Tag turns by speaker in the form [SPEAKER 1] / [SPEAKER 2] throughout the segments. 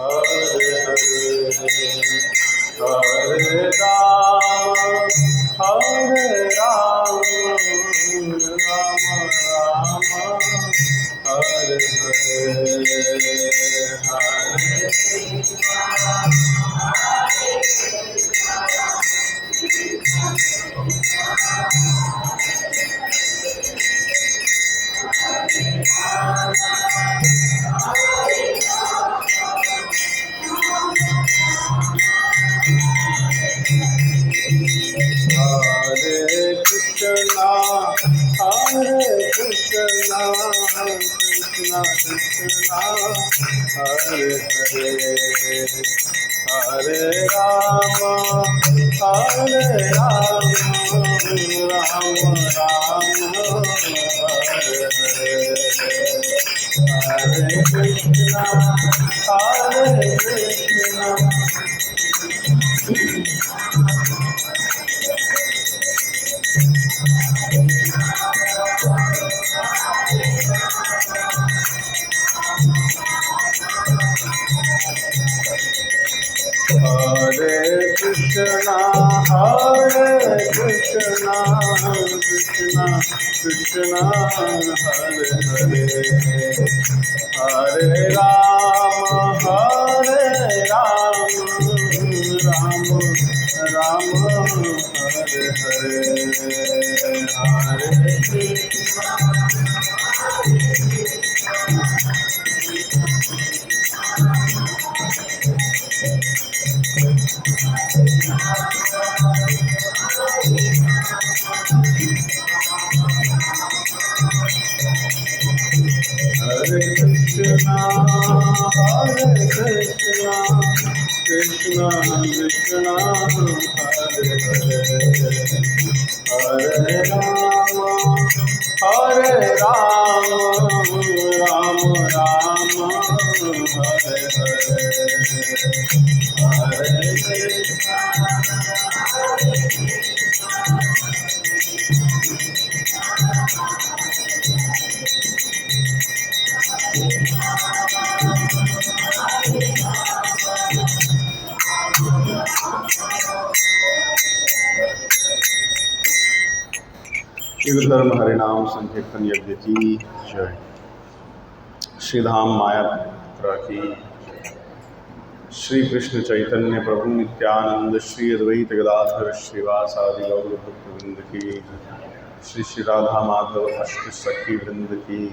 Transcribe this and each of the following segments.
[SPEAKER 1] Hare Hare Hare Ram, Ram Ram, Hare धर्म हरिनाम संकीर्तन यज्ञ की जय। श्री धाम मायापुर की, श्री कृष्ण चैतन्य प्रभु नित्यानंद श्री अद्वैत गदाधर श्रीवासादि गौर भक्तवृंद की, श्री श्री राधा माधव अष्ट सखी वृंद की,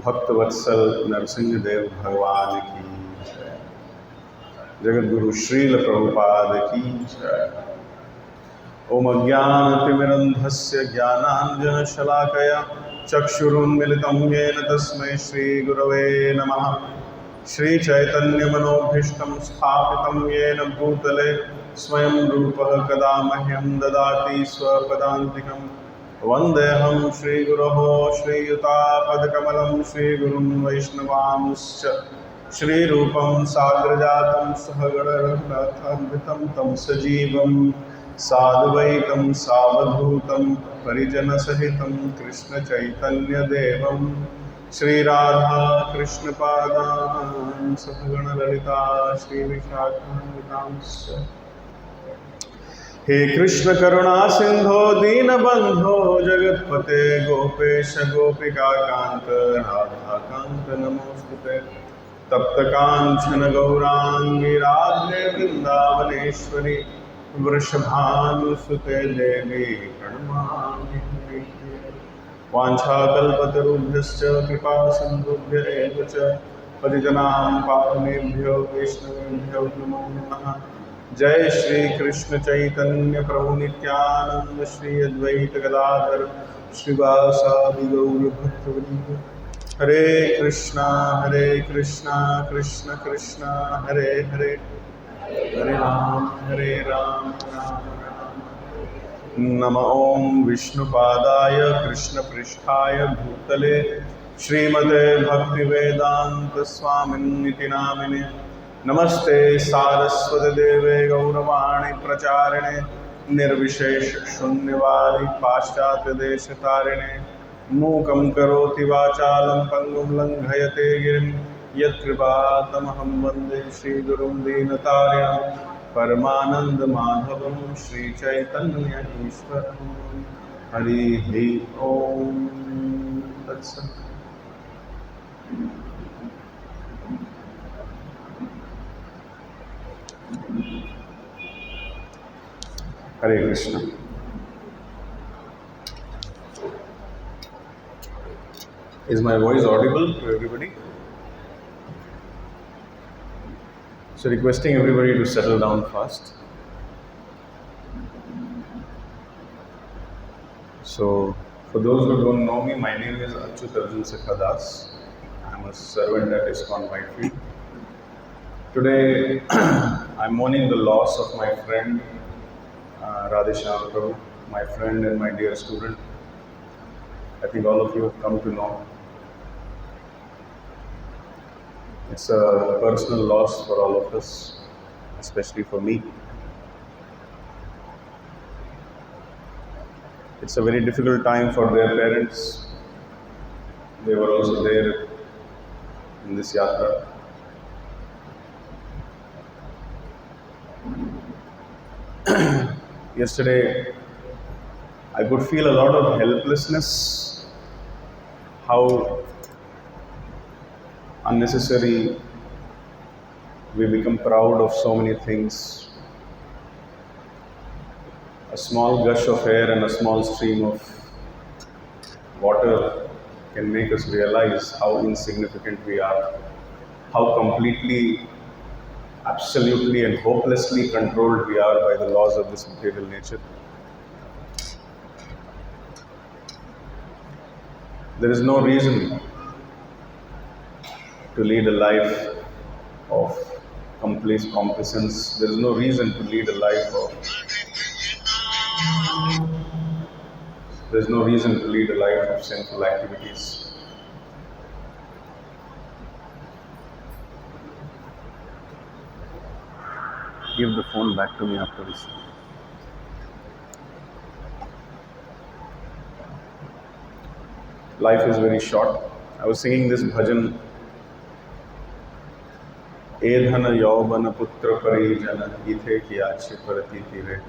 [SPEAKER 1] भक्तवत्सल नरसिंह देव भगवान की जय। जगद्गुरु श्रील प्रभुपाद की जय। ओम अज्ञानतिमिरन्धस्य ज्ञानाञ्जनशलाकया चक्षुरुन्मिलितं येन तस्मै श्रीगुरवे नमः। श्रीचैतन्यमनोभीष्टं स्थापितं येन भूतले स्वयं रूपः कदा मह्यं ददाति स्वपदान्तिकं। वन्देऽहं श्रीगुरोः श्रीयुतापदकमलं श्रीगुरुं वैष्णवांश्च। श्रीरूपं साग्रजातं सहगणरघुनाथान्वितं तं सजीवं साद्वैतं सावधूतं परिजनसहितं कृष्णचैतन्यदेवं श्रीराधा कृष्णपादान् सहगणललिता श्रीविशाखान्वितांश्च। हे कृष्ण करुणा सिंधो दीनबंधो जगत्पते गोपेश गोपिकाकान्त राधाकान्त नमोस्तुते। तप्तकाञ्चन गौरांगी राधे वृन्दावनेश्वरी वृषभानुसुते देवी प्रणमामि। वाञ्छाकल्पतरुभ्यश्च कृपा सिन्धुभ्य एव च पतितनां पावनेभ्यो वैष्णवेभ्यो नमो नमः। जय श्री कृष्ण चैतन्य प्रभु नित्यानंद श्री अद्वैत गदाधर श्रीवासादि गौर भक्तवृंद। हरे कृष्णा कृष्ण कृष्ण हरे हरे, हरे राम राम राम। नमः ओं विष्णुपादाय कृष्णपृष्ठाय भूतले श्रीमते भक्तिवेदांत स्वामिन्निति नामिने। नमस्ते सारस्वती देवे गौरवाणी प्रचारिणे निर्विशेष शून्यवादी पाश्चात्य देशतारिणे। मूकं करोति वाचालं पंगुं लंघयते गिरिं यत्कृपातमहं वन्दे श्रीगुरुं दीनतार्यं परमानन्दमाधवं श्रीचैतन्यईश्वरं हरिः ॐ तत्सत्। Hare Krishna. Is my voice audible to everybody? So requesting everybody to settle down first. So for those who don't know me, my name is Arjunasakha. I'm a servant at ISKCON Whitefield. Today I'm mourning the loss of my friend Radheshyam, my friend and my dear student. I think all of you have come to know. It's a personal loss for all of us, especially for me. It's a very difficult time for their parents. They were also there in this Yatra. Yesterday, I could feel a lot of helplessness, how unnecessary we become proud of so many things. A small gush of air and a small stream of water can make us realize how insignificant we are, how completely, absolutely and hopelessly controlled we are by the laws of this material nature. There is no reason to lead a life of complacence. There is no reason to lead a life of sinful activities. Give the phone back to me after this. Life is very short. I was singing this bhajan. Edhana yaubana putra parijana ithe kiyache parati tire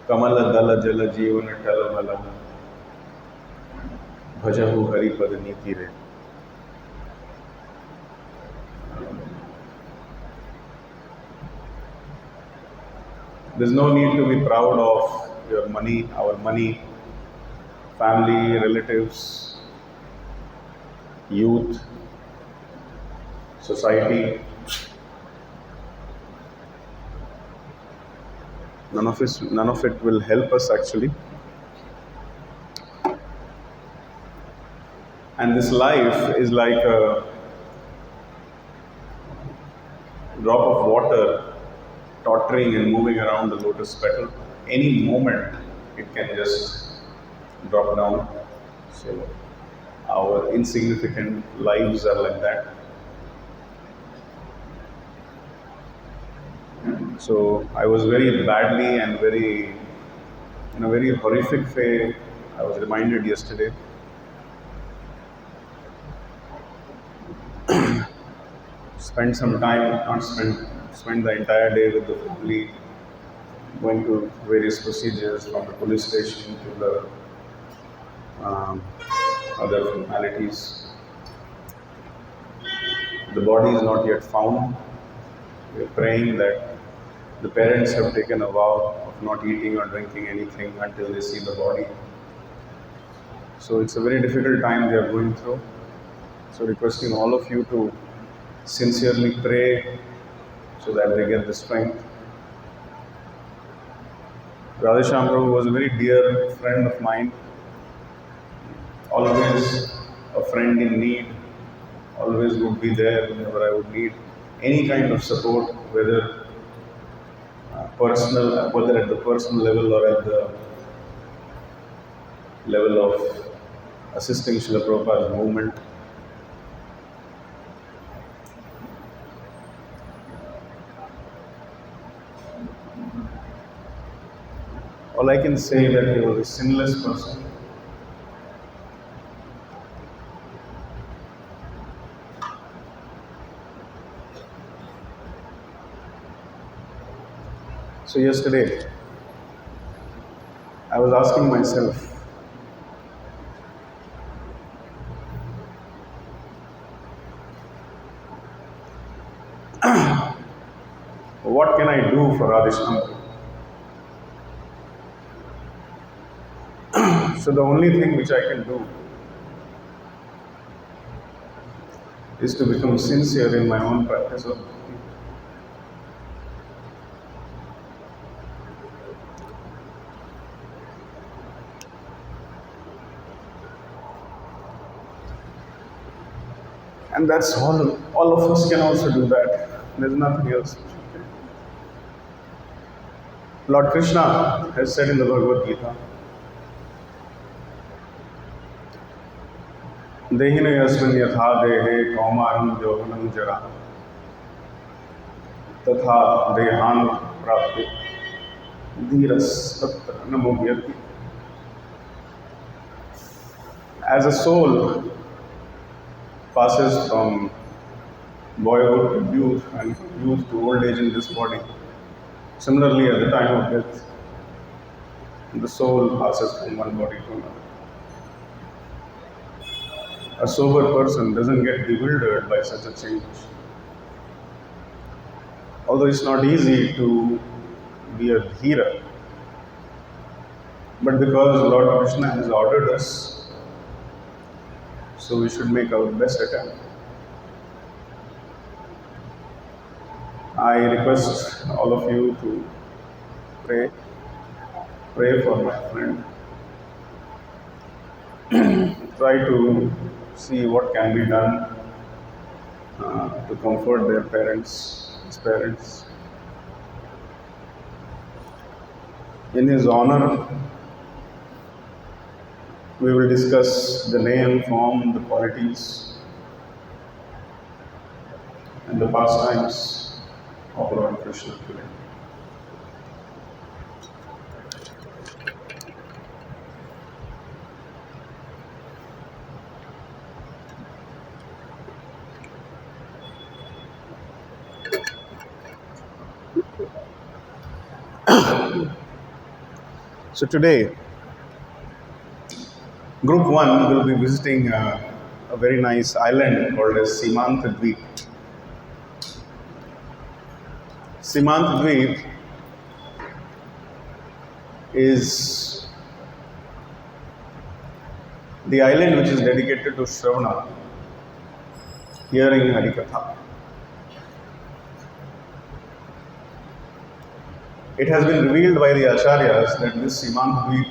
[SPEAKER 1] kamala dala jala jeevana talavala bhajahu hari padani tire. There's no need to be proud of your money, our money, family, relatives, youth, society. None of it will help us actually. And this life is like a drop of water tottering and moving around the lotus petal. Any moment it can just drop down. So our insignificant lives are like that. So I was very badly and very, in a very horrific way, I was reminded yesterday. Spend the entire day with the family, going to various procedures from the police station to the other formalities. The body is not yet found. We are praying that the parents have taken a vow of not eating or drinking anything until they see the body. So it's a very difficult time they are going through. So requesting all of you to sincerely pray so that they get the strength. Radheshyam Prabhu was a very dear friend of mine, always a friend in need, always would be there whenever I would need any kind of support, whether at the personal level or at the level of assisting Srila Prabhupada's movement. All I can say that he was a sinless person. So yesterday, I was asking myself, what can I do for Radhishyam? So the only thing which I can do is to become sincere in my own practice of bhakti. And that's all of us can also do that. There's nothing else. Lord Krishna has said in the Bhagavad Gita, Dehine yasmin yatha dehe kaumaram yovanam jara tatha dehan prapti dhiras tatra namohyati. As a soul passes from boyhood to youth and youth to old age in this body, similarly at the time of death, the soul passes from one body to another. A sober person doesn't get bewildered by such a change. Although it's not easy to be a dhira, but because Lord Krishna has ordered us, so we should make our best attempt. I request all of you to pray for my friend. Try to see what can be done to comfort their parents, his parents. In his honor, we will discuss the name, form, the qualities, and the pastimes of Lord Krishna today. So today, Group 1 will be visiting a very nice island called as Samantvadvip. Samantvadvip is the island which is dedicated to Shravana, hearing Harikatha. It has been revealed by the Acharyas that this Samantvadvip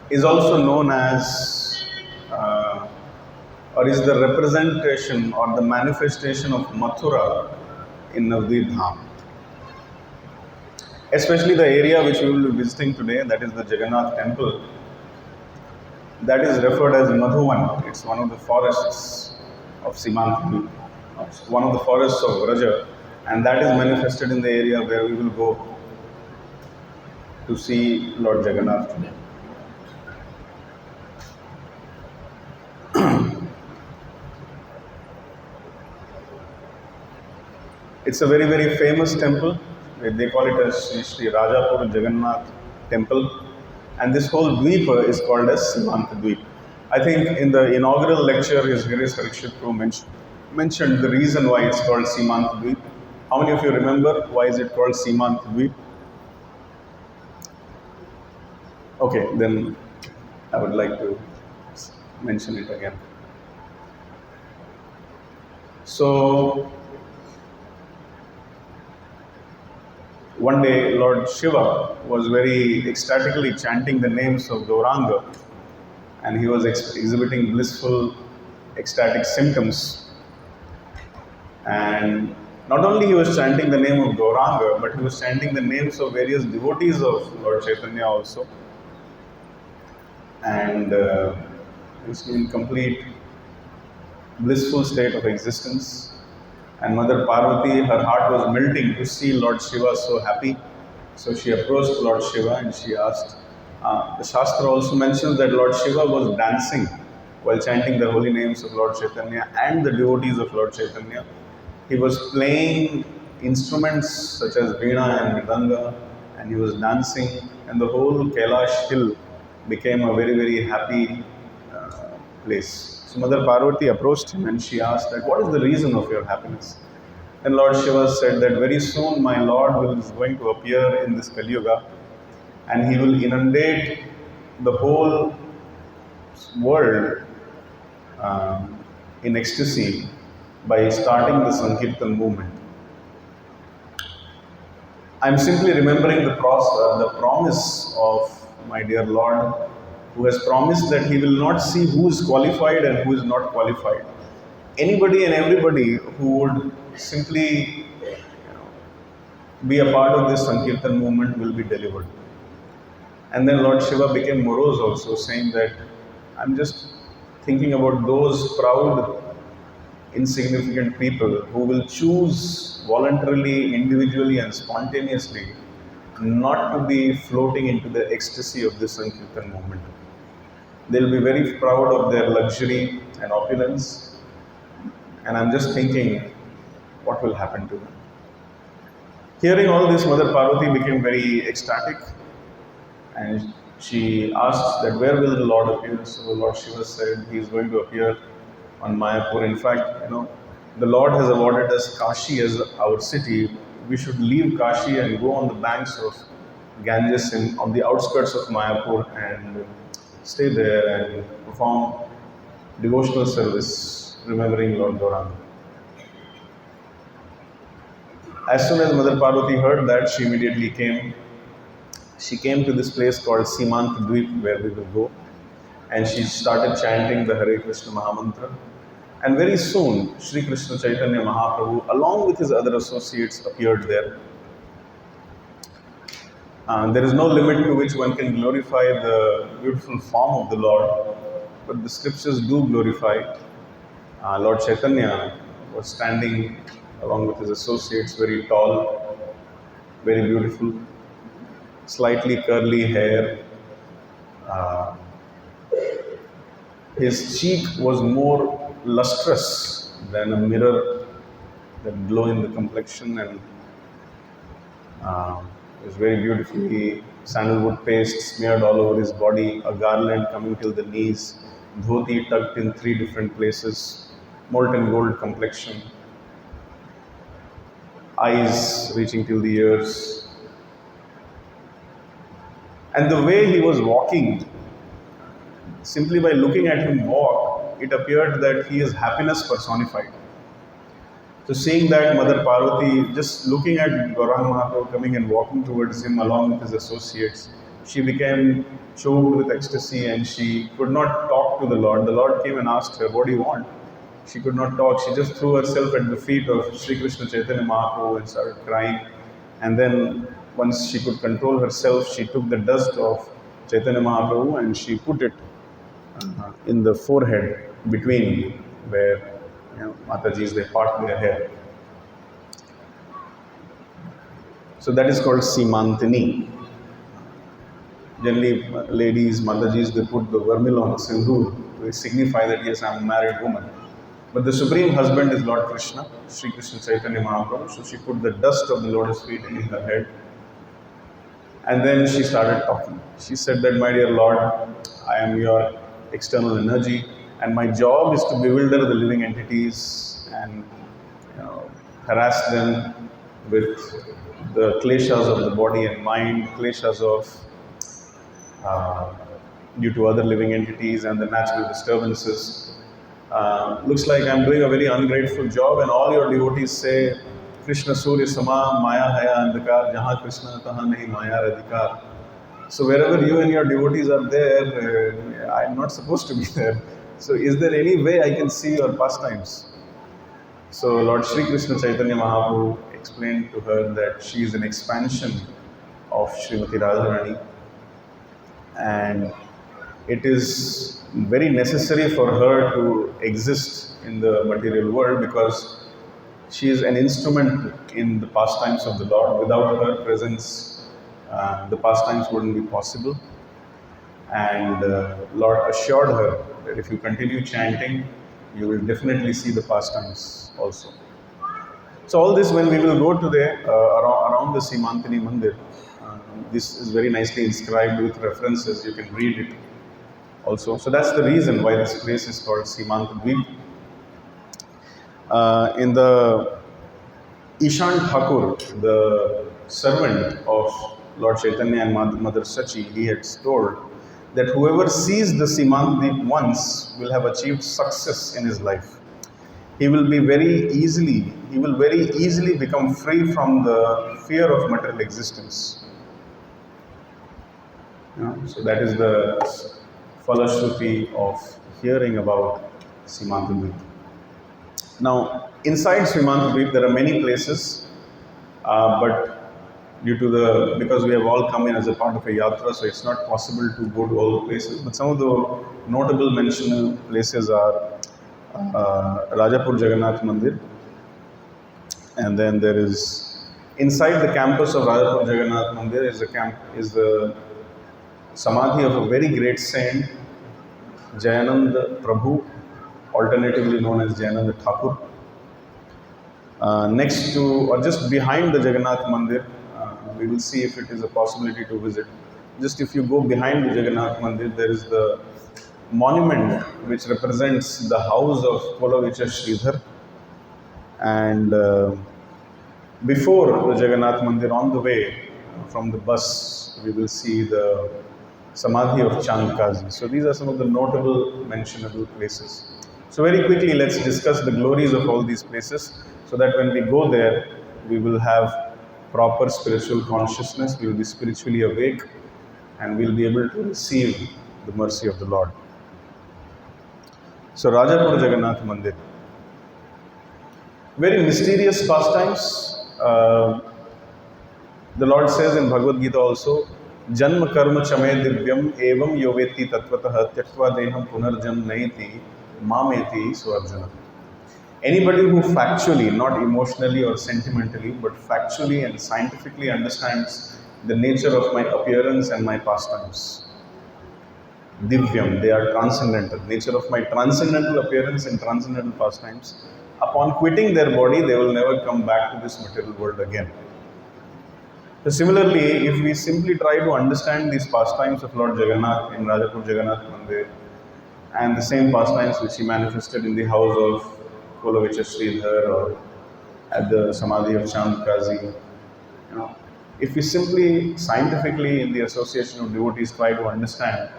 [SPEAKER 1] is also known as, or is the representation or the manifestation of Mathura in Navadvip Dham. Especially the area which we will be visiting today, that is the Jagannath temple, that is referred as Madhuvan. It's one of the forests of Samantvadvip, one of the forests of Vraja, and that is manifested in the area where we will go to see Lord Jagannath today. It's a very, very famous temple. They call it as Sri Rajapur Jagannath temple. And this whole dweepa is called as Samantvadvip. I think in the inaugural lecture, His Grace Harikshit mentioned the reason why it's called Samantvadvip. How many of you remember why is it called Samantvadvip? Okay, then I would like to mention it again. So, one day Lord Shiva was very ecstatically chanting the names of Gauranga, and he was exhibiting blissful, ecstatic symptoms. And not only he was chanting the name of Gauranga, but he was chanting the names of various devotees of Lord Chaitanya also. And he's in complete blissful state of existence. And Mother Parvati, her heart was melting to see Lord Shiva so happy. So she approached Lord Shiva and she asked, the Shastra also mentions that Lord Shiva was dancing while chanting the holy names of Lord Chaitanya and the devotees of Lord Chaitanya. He was playing instruments such as veena and mridanga, and he was dancing, and the whole Kailash hill became a very, very happy place. So Mother Parvati approached him and she asked that, what is the reason of your happiness? And Lord Shiva said that very soon my Lord is going to appear in this Kali Yuga, and he will inundate the whole world in ecstasy by starting the Sankirtan movement. I'm simply remembering the promise of my dear Lord, who has promised that he will not see who is qualified and who is not qualified. Anybody and everybody who would simply be a part of this Sankirtan movement will be delivered. And then Lord Shiva became morose also, saying that I'm just thinking about those proud, insignificant people who will choose voluntarily, individually and spontaneously not to be floating into the ecstasy of this Sankirtan movement. They'll be very proud of their luxury and opulence, and I'm just thinking, what will happen to them? Hearing all this, Mother Parvati became very ecstatic, and she asked that where will the Lord appear? So Lord Shiva said he is going to appear on Mayapur. In fact, the Lord has awarded us Kashi as our city. We should leave Kashi and go on the banks of Ganges on the outskirts of Mayapur and stay there and perform devotional service, remembering Lord Gauranga. As soon as Mother Parvati heard that, she immediately came. She came to this place called Samantvadvip, where we will go, and she started chanting the Hare Krishna Mahamantra. And very soon, Sri Krishna Chaitanya Mahaprabhu, along with his other associates, appeared there. There is no limit to which one can glorify the beautiful form of the Lord, but the scriptures do glorify. Lord Chaitanya was standing along with his associates, very tall, very beautiful, slightly curly hair. His cheek was more lustrous than a mirror that glow in the complexion, and it was very beautifully sandalwood paste smeared all over his body, a garland coming till the knees, dhoti tucked in 3 different places, molten gold complexion, eyes reaching till the ears. And the way he was walking, simply by looking at him walk, it appeared that he is happiness personified. So seeing that, Mother Parvati, just looking at Gauranga Mahaprabhu coming and walking towards him along with his associates, she became choked with ecstasy and she could not talk to the Lord. The Lord came and asked her, what do you want? She could not talk. She just threw herself at the feet of Sri Krishna Chaitanya Mahaprabhu and started crying. And then once she could control herself, she took the dust of Chaitanya Mahaprabhu and she put it in the forehead between where Matajis, they part their hair. So that is called Simantini. Generally, ladies, Matajis, they put the vermil on sindoor to signify that yes, I am a married woman. But the supreme husband is Lord Krishna, Sri Krishna Chaitanya Mahaprabhu. So she put the dust of the lotus feet in her head. And then she started talking. She said that, my dear Lord, I am your external energy, and my job is to bewilder the living entities and harass them with the kleshas of the body and mind, kleshas of due to other living entities and the natural disturbances. Looks like I'm doing a very ungrateful job, and all your devotees say, Krishna Surya Sama Maya Haya Andhakar Jahan Krishna Tahan Nahi Maya Radhikar. So wherever you and your devotees are there, I'm not supposed to be there. So is there any way I can see your pastimes? So Lord Sri Krishna Chaitanya Mahaprabhu explained to her that she is an expansion of Srimati Radharani, and it is very necessary for her to exist in the material world because she is an instrument in the pastimes of the Lord. Without her presence, the pastimes wouldn't be possible. And Lord assured her that if you continue chanting, you will definitely see the pastimes also. So all this, when we will go today around the Simantini Mandir, this is very nicely inscribed with references. You can read it also. So that's the reason why this place is called Samantvadvip. In the Ishan Thakur, the servant of Lord Chaitanya and Mother Sachi, he had told that whoever sees the Simantadvip once will have achieved success in his life. He will very easily become free from the fear of material existence. So that is the falashruti of hearing about Simantadvip. Now, inside Simantadvip, there are many places, but because we have all come in as a part of a yatra, so it's not possible to go to all the places. But some of the notable mentioned places are Rajapur Jagannath Mandir, and then there is inside the campus of Rajapur Jagannath Mandir is the samadhi of a very great saint, Jayananda Prabhu, alternatively known as Jayananda Thakur. Next to or just behind the Jagannath Mandir, we will see if it is a possibility to visit. Just if you go behind the Jagannath Mandir, there is the monument which represents the house of Kolavicha Sridhar. And before the Jagannath Mandir, on the way from the bus, we will see the Samadhi of Chandkazi. So these are some of the notable mentionable places. So very quickly, let's discuss the glories of all these places, so that when we go there, we will have proper spiritual consciousness, we will be spiritually awake, and we will be able to receive the mercy of the Lord. So Rajapur Jagannath Mandir. Very mysterious pastimes. The Lord says in Bhagavad Gita also, Janma karma chame divyam evam yoveti tatvatah tyaktva deham punarjan naiti mameti so Arjuna. Anybody who factually, not emotionally or sentimentally, but factually and scientifically understands the nature of my appearance and my pastimes. Divyam, they are transcendental. Nature of my transcendental appearance and transcendental pastimes. Upon quitting their body, they will never come back to this material world again. So similarly, if we simply try to understand these pastimes of Lord Jagannath in Rajapur Jagannath Mandir, and the same pastimes which he manifested in the house of Kolavicha Sridhar or at the Samadhi of Chandkazi, if we simply scientifically in the association of devotees try to understand,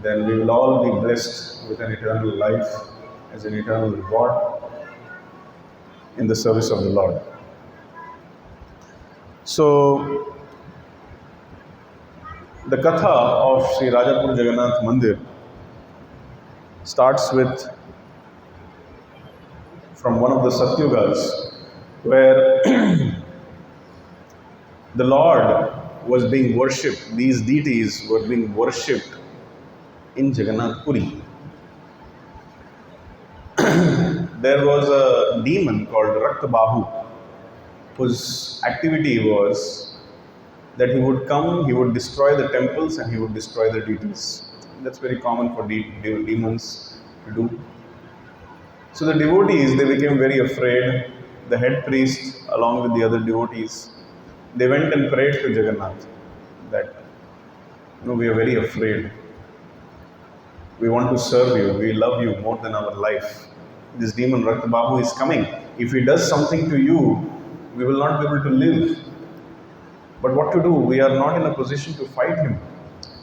[SPEAKER 1] then we will all be blessed with an eternal life as an eternal reward in the service of the Lord. So, the katha of Sri Rajapur Jagannath Mandir starts with from one of the Satyugas, where the Lord was being worshipped, these deities were being worshipped in Jagannath Puri. There was a demon called Raktabahu, whose activity was that he would come, he would destroy the temples and he would destroy the deities. That's very common for demons to do. So the devotees, they became very afraid. The head priest, along with the other devotees, they went and prayed to Jagannath that, we are very afraid. We want to serve you. We love you more than our life. This demon Raktabahu is coming. If he does something to you, we will not be able to live. But what to do? We are not in a position to fight him.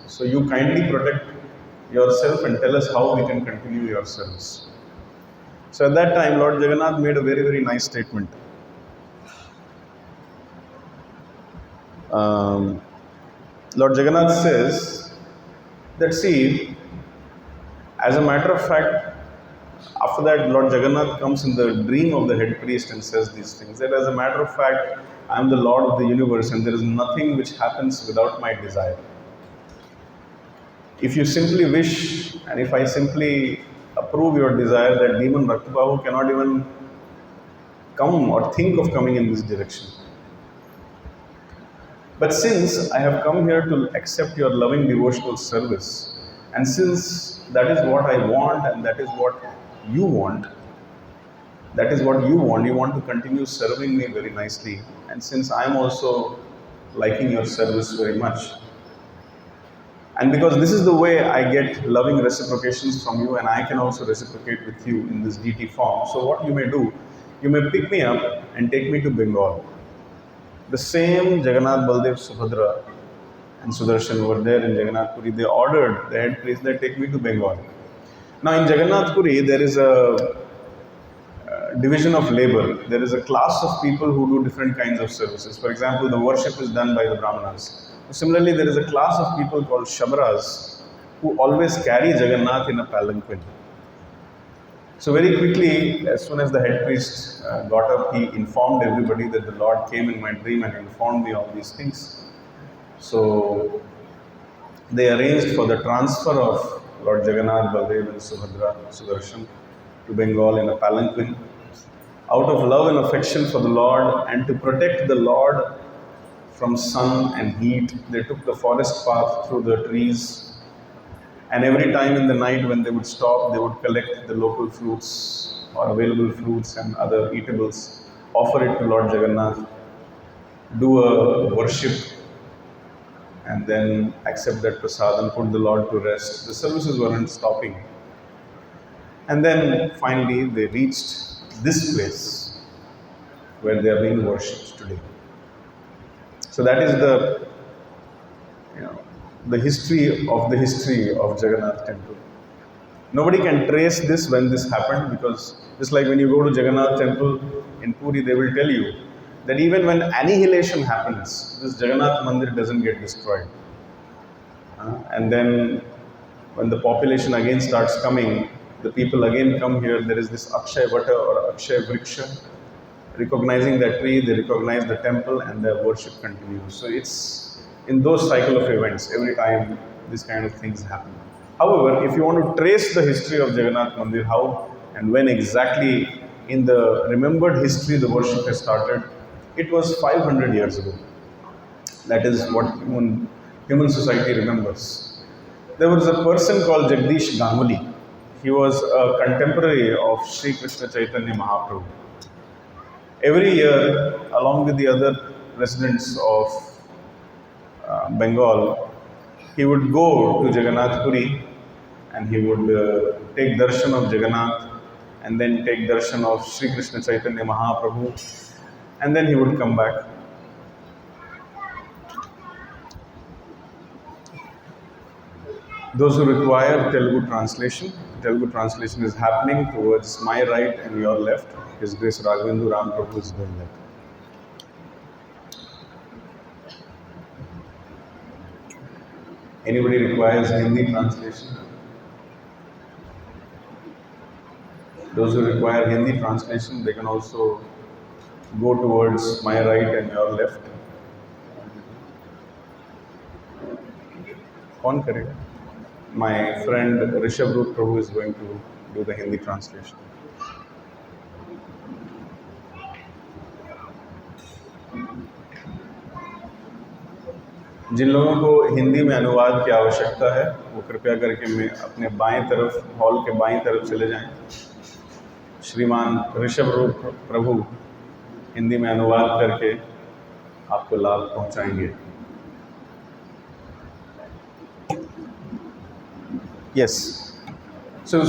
[SPEAKER 1] So you kindly protect yourself and tell us how we can continue your service. So at that time, Lord Jagannath made a very, very nice statement. Lord Jagannath says that, see, as a matter of fact, after that, Lord Jagannath comes in the dream of the head priest and says these things, that as a matter of fact, I am the Lord of the universe and there is nothing which happens without my desire. If you simply wish, and if I simply approve your desire, that demon Raktabahu cannot even come or think of coming in this direction. But since I have come here to accept your loving devotional service, and since that is what I want and that is what you want, that is what you want. You want to continue serving me very nicely. And since I am also liking your service very much, and because this is the way I get loving reciprocations from you, and I can also reciprocate with you in this DT form. So what you may do, you may pick me up and take me to Bengal. The same Jagannath, Baldev, Subhadra and Sudarshan were there in Jagannath Puri. They ordered the head priest that take me to Bengal. Now in Jagannath Puri, there is a division of labor. There is a class of people who do different kinds of services. For example, the worship is done by the Brahmanas. Similarly, there is a class of people called Shabras who always carry Jagannath in a palanquin. So very quickly, as soon as the head priest got up, he informed everybody that the Lord came in my dream and informed me all these things. So they arranged for the transfer of Lord Jagannath, Baldev and Subhadra, Sudarshan to Bengal in a palanquin. Out of love and affection for the Lord and to protect the Lord from sun and heat, they took the forest path through the trees. And every time in the night when they would stop, they would collect the local fruits or available fruits and other eatables, offer it to Lord Jagannath, do a worship, and then accept that prasad and put the Lord to rest. The services weren't stopping. And then finally they reached this place where they are being worshipped today. So that is the history of Jagannath temple. Nobody can trace this when this happened, because just like when you go to Jagannath temple in Puri, they will tell you that even when annihilation happens, this Jagannath mandir doesn't get destroyed. And then when the population again starts coming, the people again come here. There is this Akshay Vata or Akshay Vriksha. Recognizing that tree, they recognize the temple, and their worship continues. So it's in those cycle of events, every time this kind of things happen. However, if you want to trace the history of Jagannath Mandir, how and when exactly in the remembered history the worship has started, it was 500 years ago. That is what human society remembers. There was a person called Jagdish Ganguly. He was a contemporary of Sri Krishna Chaitanya Mahaprabhu. Every year, along with the other residents of Bengal, he would go to Jagannath Puri and he would take darshan of Jagannath and then take darshan of Sri Krishna Chaitanya Mahaprabhu, and then he would come back. Those who require Telugu translation is happening towards my right and your left. His Grace Raghavendu Ram Prabhu is doing that. Anybody requires Hindi translation? Those who require Hindi translation, they can also go towards my right and your left. Kaun karega? My friend Rishabh Prabhu is going to do the Hindi translation. जिन लोगों को हिंदी में अनुवाद की आवश्यकता है, वो कृपया करके मैं अपने बाएं तरफ, हॉल के बाएं तरफ चले जाएं। श्रीमान ऋषभ रूप प्रभु हिंदी में अनुवाद करके आपको लाभ पहुंचाएंगे। Yes. So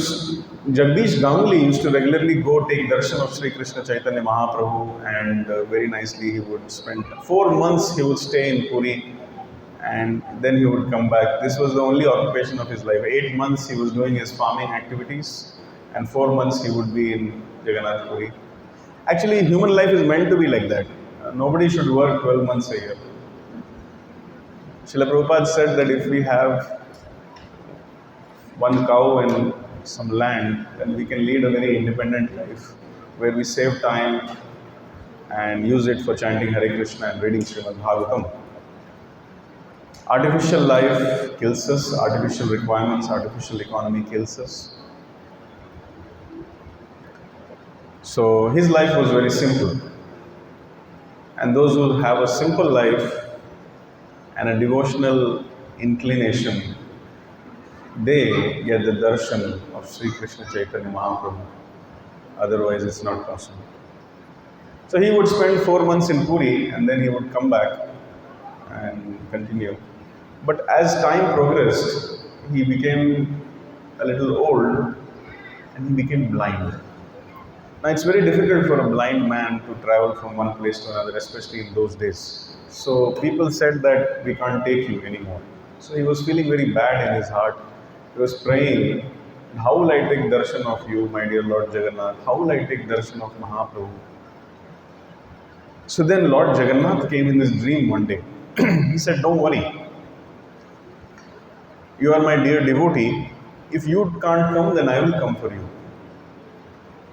[SPEAKER 1] Jagdish Ganguly used to regularly go take darshan of Sri Krishna Chaitanya Mahaprabhu, and very nicely he would spend 4 months. He would stay in Puri, and then he would come back. This was the only occupation of his life. 8 months he was doing his farming activities, and 4 months he would be in Jagannath Puri. Actually, human life is meant to be like that. Nobody should work 12 months a year. Srila Prabhupada said that if we have one cow and some land, then we can lead a very independent life where we save time and use it for chanting Hare Krishna and reading Srimad Bhagavatam. Artificial life kills us, artificial requirements, artificial economy kills us. So his life was very simple. And those who have a simple life and a devotional inclination, they get the darshan of Sri Krishna Chaitanya Mahaprabhu. Otherwise, it's not possible. So he would spend 4 months in Puri and then he would come back and continue. But as time progressed, he became a little old and he became blind. Now it's very difficult for a blind man to travel from one place to another, especially in those days. So people said that we can't take you anymore. So he was feeling very bad in his heart. He was praying, how will I take darshan of you, my dear Lord Jagannath? How will I take darshan of Mahaprabhu? So then Lord Jagannath came in his dream one day. He said, don't worry. You are my dear devotee. If you can't come, then I will come for you.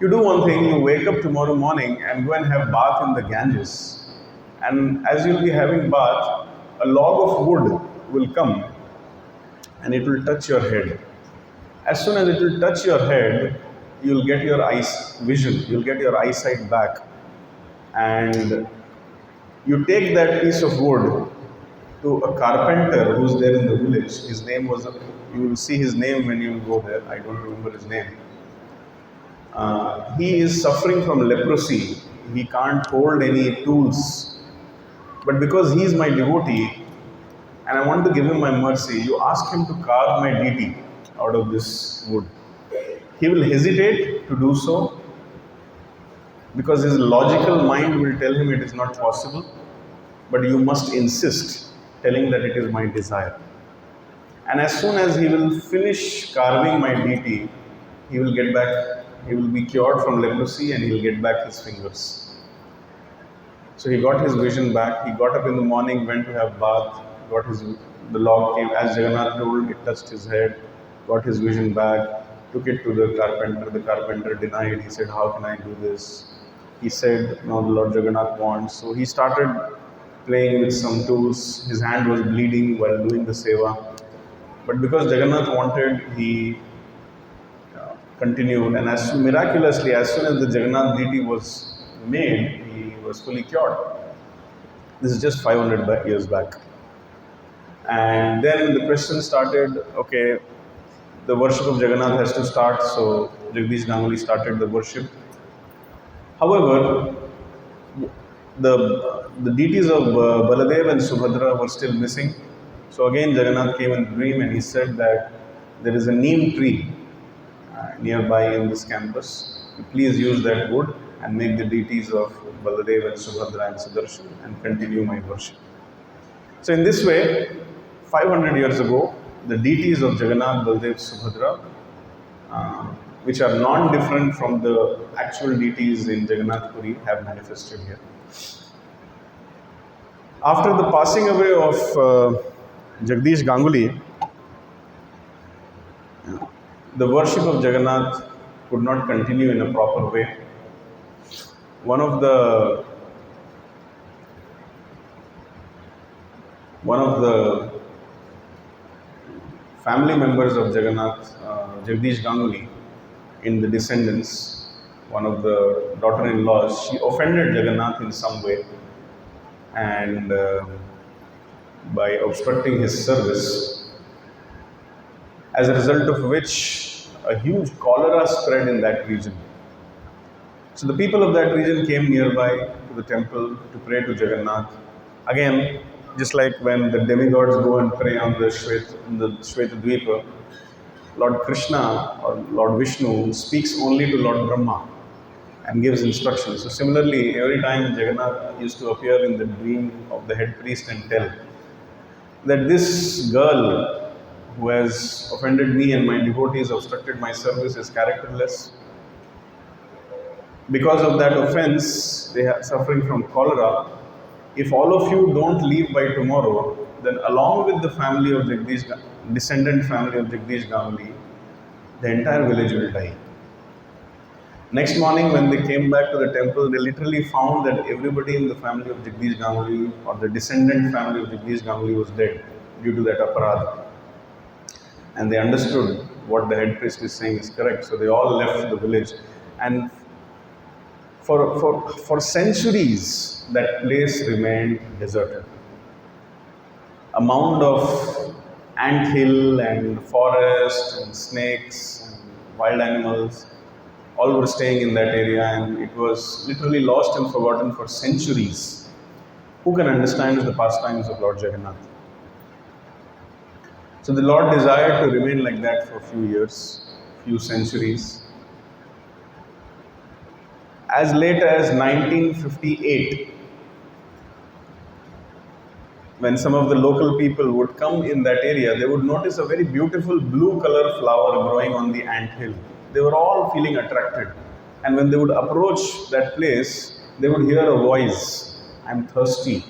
[SPEAKER 1] You do one thing, you wake up tomorrow morning and go and have bath in the Ganges. And as you'll be having bath, a log of wood will come and it will touch your head. As soon as it will touch your head, you'll get your vision, you'll get your eyesight back. And you take that piece of wood to a carpenter who's there in the village. His name was, you will see his name when you go there. I don't remember his name. He is suffering from leprosy. He can't hold any tools. But because he is my devotee and I want to give him my mercy, you ask him to carve my deity out of this wood. He will hesitate to do so because his logical mind will tell him it is not possible. But you must insist, telling that it is my desire. And as soon as he will finish carving my deity, he will get back. He will be cured from leprosy and he will get back his fingers. So he got his vision back. He got up in the morning, went to have bath, got the log came, as Jagannath told, it touched his head, got his vision back, took it to the carpenter. The carpenter denied. He said, how can I do this? He said, no, the Lord Jagannath wants. So he started playing with some tools. His hand was bleeding while doing the seva. But because Jagannath wanted, he continued, and miraculously, as soon as the Jagannath deity was made, he was fully cured. This is just 500 years back. And then the question started, okay, the worship of Jagannath has to start, so Jagdish Ganguly started the worship. However, the deities of Baladev and Subhadra were still missing. So again, Jagannath came in a dream and he said that there is a neem tree nearby in this campus. Please use that wood and make the deities of Baladev and Subhadra and Sudarshan and continue my worship. So in this way, 500 years ago, the deities of Jagannath, Baladev, Subhadra, which are non-different from the actual deities in Jagannath Puri, have manifested here. After the passing away of Jagdish Ganguly, the worship of Jagannath could not continue in a proper way. One of the family members of Jagannath, Jagdish Ganguly, in the descendants, one of the daughter-in-laws, she offended Jagannath in some way, and by obstructing his service, as a result of which a huge cholera spread in that region. So the people of that region came nearby to the temple to pray to Jagannath. Again, just like when the demigods go and pray on the Shvetadvipa, Lord Krishna or Lord Vishnu speaks only to Lord Brahma and gives instructions. So similarly, every time Jagannath used to appear in the dream of the head priest and tell that this girl who has offended me and my devotees, obstructed my service, is characterless. Because of that offense, they are suffering from cholera. If all of you don't leave by tomorrow, then along with the family of descendant family of Jagdish Ganguly, the entire village will die. Next morning, when they came back to the temple, they literally found that everybody in the family of Jagdish Ganguly or the descendant family of Jagdish Ganguly was dead due to that aparadha. And they understood what the head priest is saying is correct. So they all left the village. And for centuries, that place remained deserted. A mound of ant hill and forest and snakes and wild animals. All were staying in that area, and it was literally lost and forgotten for centuries. Who can understand the pastimes of Lord Jagannath? So the Lord desired to remain like that for a few years, few centuries. As late as 1958, when some of the local people would come in that area, they would notice a very beautiful blue color flower growing on the ant hill. They were all feeling attracted. And when they would approach that place, they would hear a voice, "I'm thirsty,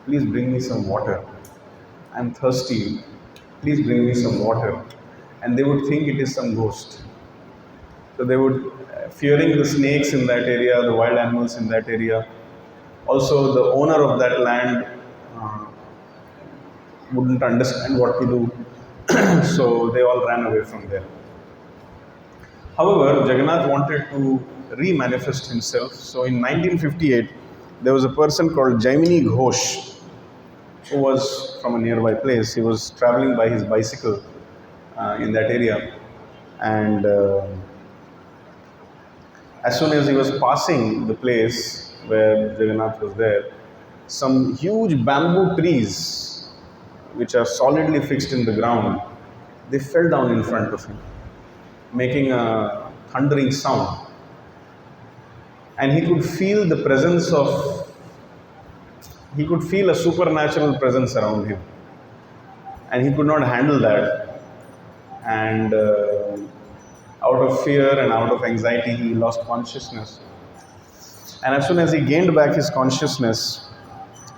[SPEAKER 1] please bring me some water. I'm thirsty, please bring me some water." And they would think it is some ghost. So they would, fearing the snakes in that area, the wild animals in that area. Also, the owner of that land wouldn't understand what to do. So they all ran away from there. However, Jagannath wanted to re-manifest himself. So in 1958, there was a person called Jaimini Ghosh, who was from a nearby place. He was traveling by his bicycle in that area, and as soon as he was passing the place where Jagannath was there, some huge bamboo trees, which are solidly fixed in the ground, they fell down in front of him, making a thundering sound. And he could feel the presence of, he could feel a supernatural presence around him. And he could not handle that. And out of fear and out of anxiety, he lost consciousness. And as soon as he gained back his consciousness,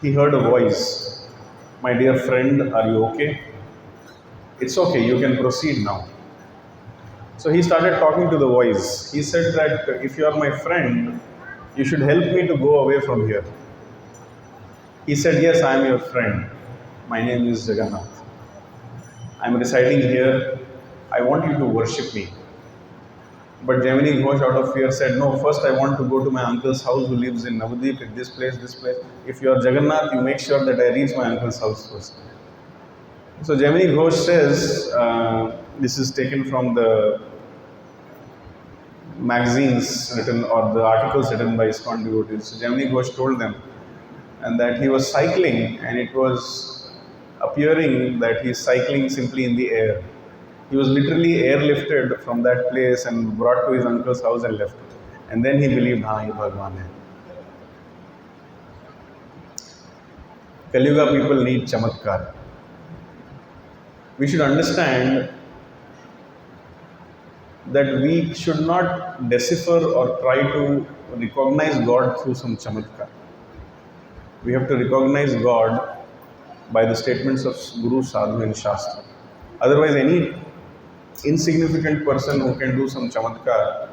[SPEAKER 1] he heard a voice, "My dear friend, are you okay? It's okay, you can proceed now." So he started talking to the voice. He said that, "If you are my friend, you should help me to go away from here." He said, "Yes, I am your friend. My name is Jagannath. I am residing here. I want you to worship me." But Jaimini Ghosh, out of fear, said, "No, first I want to go to my uncle's house who lives in Navadvip, in this place, this place. If you are Jagannath, you make sure that I reach my uncle's house first." So Jaimini Ghosh says, this is taken from the magazines written or the articles written by ISKCON devotees. So Jaimini Ghosh told them and that he was cycling, and it was appearing that he is cycling simply in the air. He was literally airlifted from that place and brought to his uncle's house and left. And then he believed, "Haan, ye Bhagwan hai." Kaliyuga people need chamatkar. We should understand that we should not decipher or try to recognize God through some chamatkar. We have to recognize God by the statements of Guru, Sadhu and Shastra. Otherwise, any insignificant person who can do some chamatkar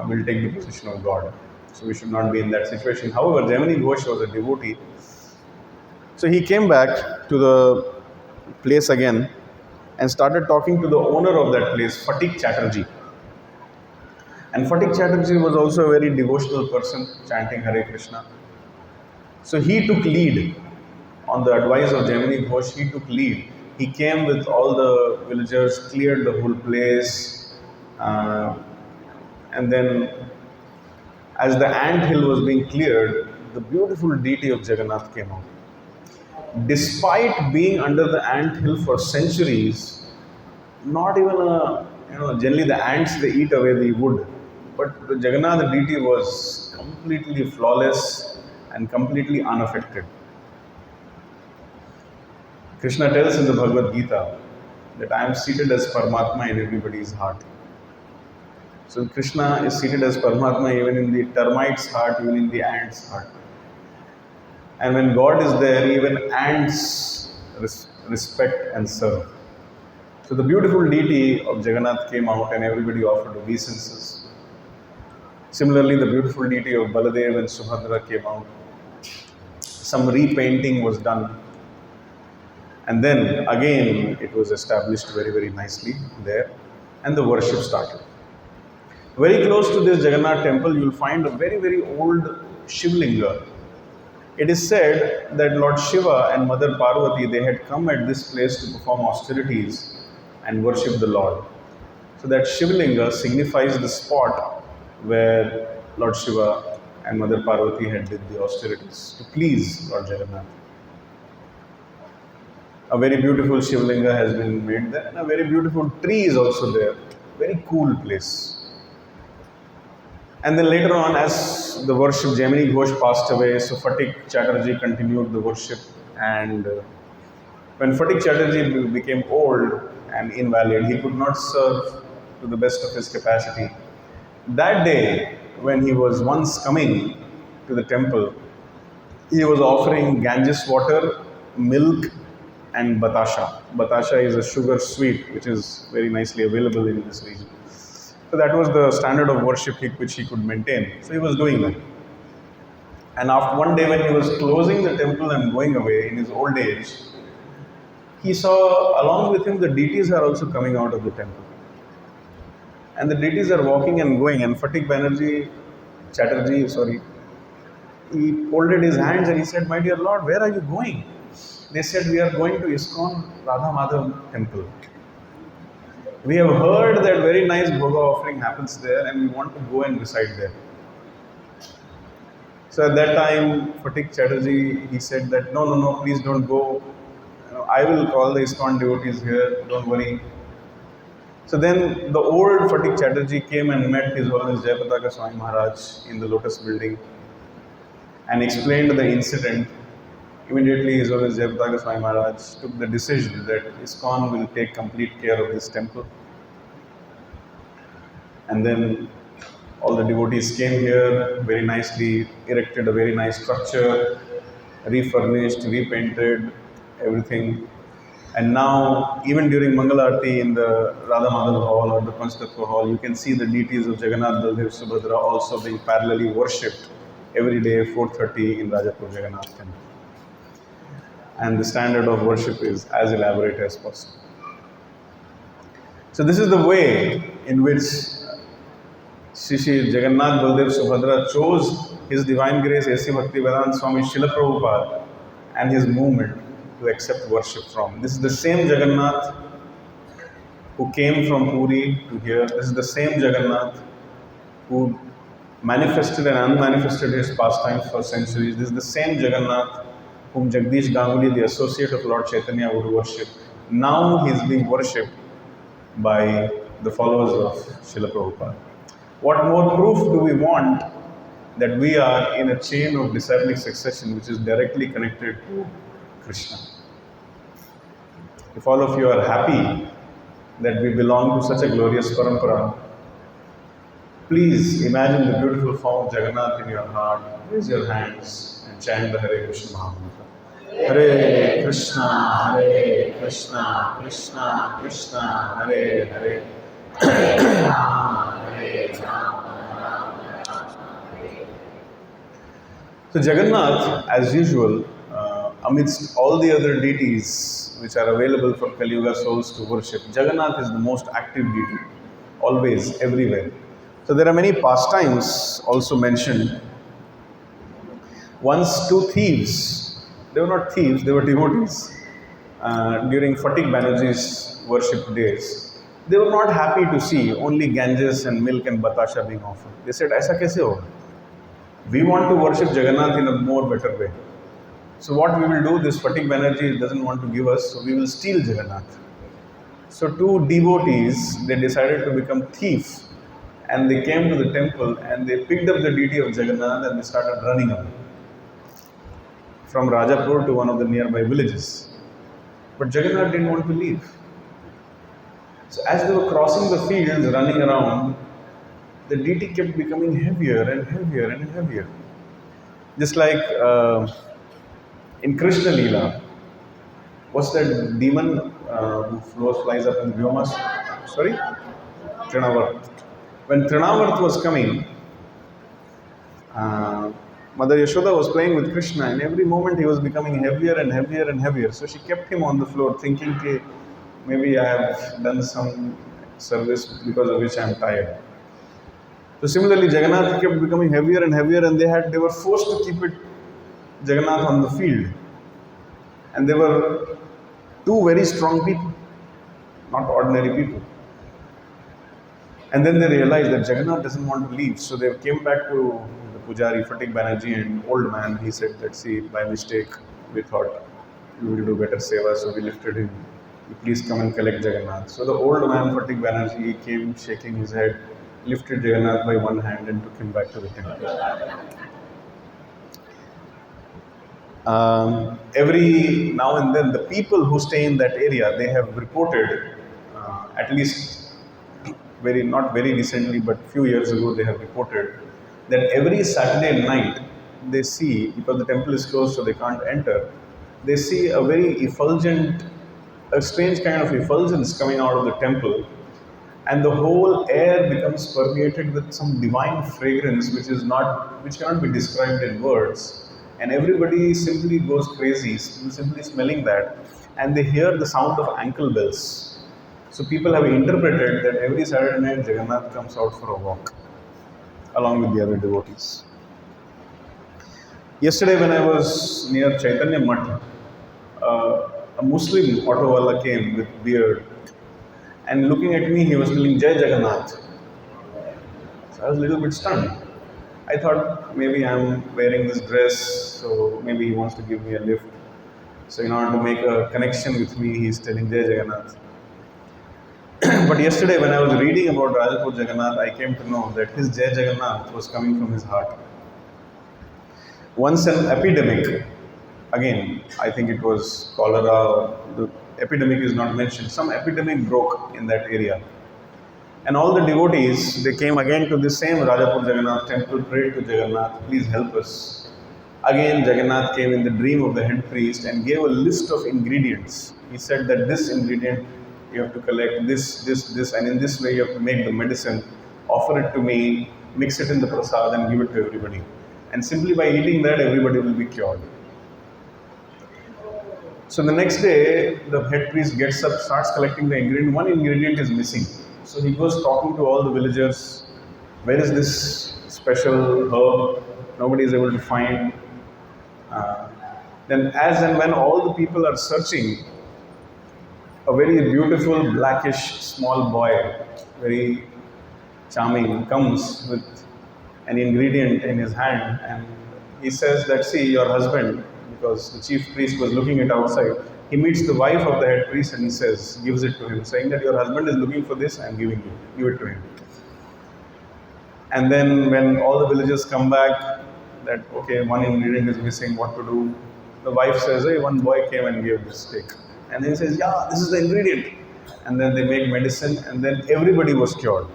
[SPEAKER 1] will take the position of God. So we should not be in that situation. However, Jaimini Ghosh was a devotee. So he came back to the place again and started talking to the owner of that place, Phatik Chatterjee. And Phatik Chatterjee was also a very devotional person, chanting Hare Krishna. So he took lead. On the advice of Jaimini Ghosh, he took lead. He came with all the villagers, cleared the whole place, and then as the ant hill was being cleared, the beautiful deity of Jagannath came out. Despite being under the ant hill for centuries, not even generally the ants, they eat away the wood, but the Jagannath deity was completely flawless and completely unaffected. Krishna tells in the Bhagavad Gita that I am seated as Paramatma in everybody's heart. So Krishna is seated as Paramatma even in the termite's heart, even in the ant's heart. And when God is there, even ants respect and serve. So the beautiful deity of Jagannath came out and everybody offered obeisances. Similarly, the beautiful deity of Baladev and Subhadra came out. Some repainting was done. And then again it was established very, very nicely there, and the worship started. Very close to this Jagannath temple, you will find a very, very old Shivlinga. It is said that Lord Shiva and Mother Parvati, they had come at this place to perform austerities and worship the Lord. So that Shivlinga signifies the spot where Lord Shiva and Mother Parvati had did the austerities to please Lord Jagannath. A very beautiful Shivlinga has been made there, and a very beautiful tree is also there. Very cool place. And then later on, as the worship, Jaimini Ghosh passed away, so Phatik Chatterjee continued the worship. And when Phatik Chatterjee became old and invalid, he could not serve to the best of his capacity. That day, when he was once coming to the temple, he was offering Ganges water, milk, and batasha. Batasha is a sugar sweet which is very nicely available in this region. So that was the standard of worship which he could maintain. So he was doing that. And after one day when he was closing the temple and going away in his old age, he saw along with him the deities are also coming out of the temple. And the deities are walking and going, and Phatik Chatterjee, he folded his hands and he said, "My dear Lord, where are you going?" They said, "We are going to ISKCON Radha Madhav temple. We have heard that very nice bhoga offering happens there and we want to go and recite there." So at that time, Phatik Chatterjee, he said that, no, please don't go. I will call the ISKCON devotees here, don't worry. So then the old Phatik Chatterjee came and met His Holiness Jayapataka Swami Maharaj in the Lotus building and explained the incident. Immediately His Holiness Jayapataka Swami Maharaj took the decision that ISKCON will take complete care of this temple. And then all the devotees came here, very nicely erected a very nice structure, refurnished, repainted, everything. And now, even during Mangal Aarti in the Radha Madhav Hall or the Panchtattva Hall, you can see the deities of Jagannath, Baldev, Subhadra also being parallelly worshipped every day 4:30 in Rajapur Jagannath Temple. And the standard of worship is as elaborate as possible. So this is the way in which Shri Jagannath Baldev Subhadra chose His Divine Grace A.C. Bhaktivedanta Swami Srila Prabhupada and his movement to accept worship from. This is the same Jagannath who came from Puri to here. This is the same Jagannath who manifested and unmanifested his pastimes for centuries. This is the same Jagannath whom Jagdish Ganguly, the associate of Lord Chaitanya, would worship. Now he is being worshipped by the followers of Srila Prabhupada. What more proof do we want that we are in a chain of disciplic succession which is directly connected to Krishna? If all of you are happy that we belong to such a glorious parampara, please imagine the beautiful form of Jagannath in your heart, raise your hands and chant the Hare Krishna Mahamantra. Hare Krishna, Krishna Krishna, Hare Hare, Hare So Jagannath, as usual, amidst all the other deities which are available for Kali Yuga souls to worship, Jagannath is the most active deity, always, everywhere. So there are many pastimes also mentioned. Once two thieves, they were not thieves, they were devotees, during Phatik Banerjee's worship days, they were not happy to see only Ganges and milk and batasha being offered. They said, "Aisa kaise hoga? We want to worship Jagannath in a more better way. So what we will do, this Phatik Banerjee doesn't want to give us, so we will steal Jagannath." So two devotees, they decided to become thieves, and they came to the temple and they picked up the deity of Jagannath and they started running away from Rajapur to one of the nearby villages. But Jagannath didn't want to leave. So as they were crossing the fields, running around, the deity kept becoming heavier and heavier and heavier. Just like in Krishna Leela, what's that demon who flies up in the Vyomas? Sorry? Trinavarth. When Trinavarth was coming, Mother Yashoda was playing with Krishna, and every moment he was becoming heavier and heavier and heavier. So she kept him on the floor, thinking, "Okay, maybe I have done some service because of which I am tired." So similarly, Jagannath kept becoming heavier and heavier, and they were forced to keep Jagannath on the field. And they were two very strong people, not ordinary people. And then they realized that Jagannath doesn't want to leave. So they came back to the Pujari, Fatik Banerjee, and old man. He said that, see, by mistake, we thought we will do better seva, so we lifted him. Please come and collect Jagannath. So the old man, Fatik Banerjee, came shaking his head, lifted Jagannath by one hand and took him back to the temple. Every now and then, the people who stay in that area, they have reported, at least not very recently, but few years ago, they have reported that every Saturday night they see, because the temple is closed, so they can't enter. They see a very effulgent, a strange kind of effulgence coming out of the temple, and the whole air becomes permeated with some divine fragrance, which cannot be described in words. And everybody simply goes crazy, simply smelling that, and they hear the sound of ankle bells. So people have interpreted that every Saturday night Jagannath comes out for a walk along with the other devotees. Yesterday when I was near Chaitanya Math, a Muslim auto wala came with beard, and looking at me he was telling Jai Jagannath. So I was a little bit stunned. I thought maybe I'm wearing this dress, so maybe he wants to give me a lift. So in order to make a connection with me, he's telling Jai Jagannath. But yesterday when I was reading about Rajapur Jagannath, I came to know that his Jai Jagannath was coming from his heart. Once an epidemic, again, I think it was cholera, the epidemic is not mentioned, some epidemic broke in that area. And all the devotees, they came again to the same Rajapur Jagannath temple, prayed to Jagannath, please help us. Again, Jagannath came in the dream of the head priest and gave a list of ingredients. He said that this ingredient you have to collect, this, and in this way you have to make the medicine, offer it to me, mix it in the prasad and give it to everybody. And simply by eating that, everybody will be cured. So the next day, the head priest gets up, starts collecting the ingredient. One ingredient is missing. So he goes talking to all the villagers, where is this special herb? Nobody is able to find. Then as and when all the people are searching, a very beautiful blackish small boy, very charming, comes with an ingredient in his hand, and he says that, see, your husband, because the chief priest was looking at outside, he meets the wife of the head priest and he says, gives it to him, saying that your husband is looking for this, I am giving you, give it to him. And then when all the villagers come back, that okay, one ingredient is missing, what to do? The wife says, hey, one boy came and gave this stick. And then he says, yeah, this is the ingredient. And then they make medicine, and then everybody was cured.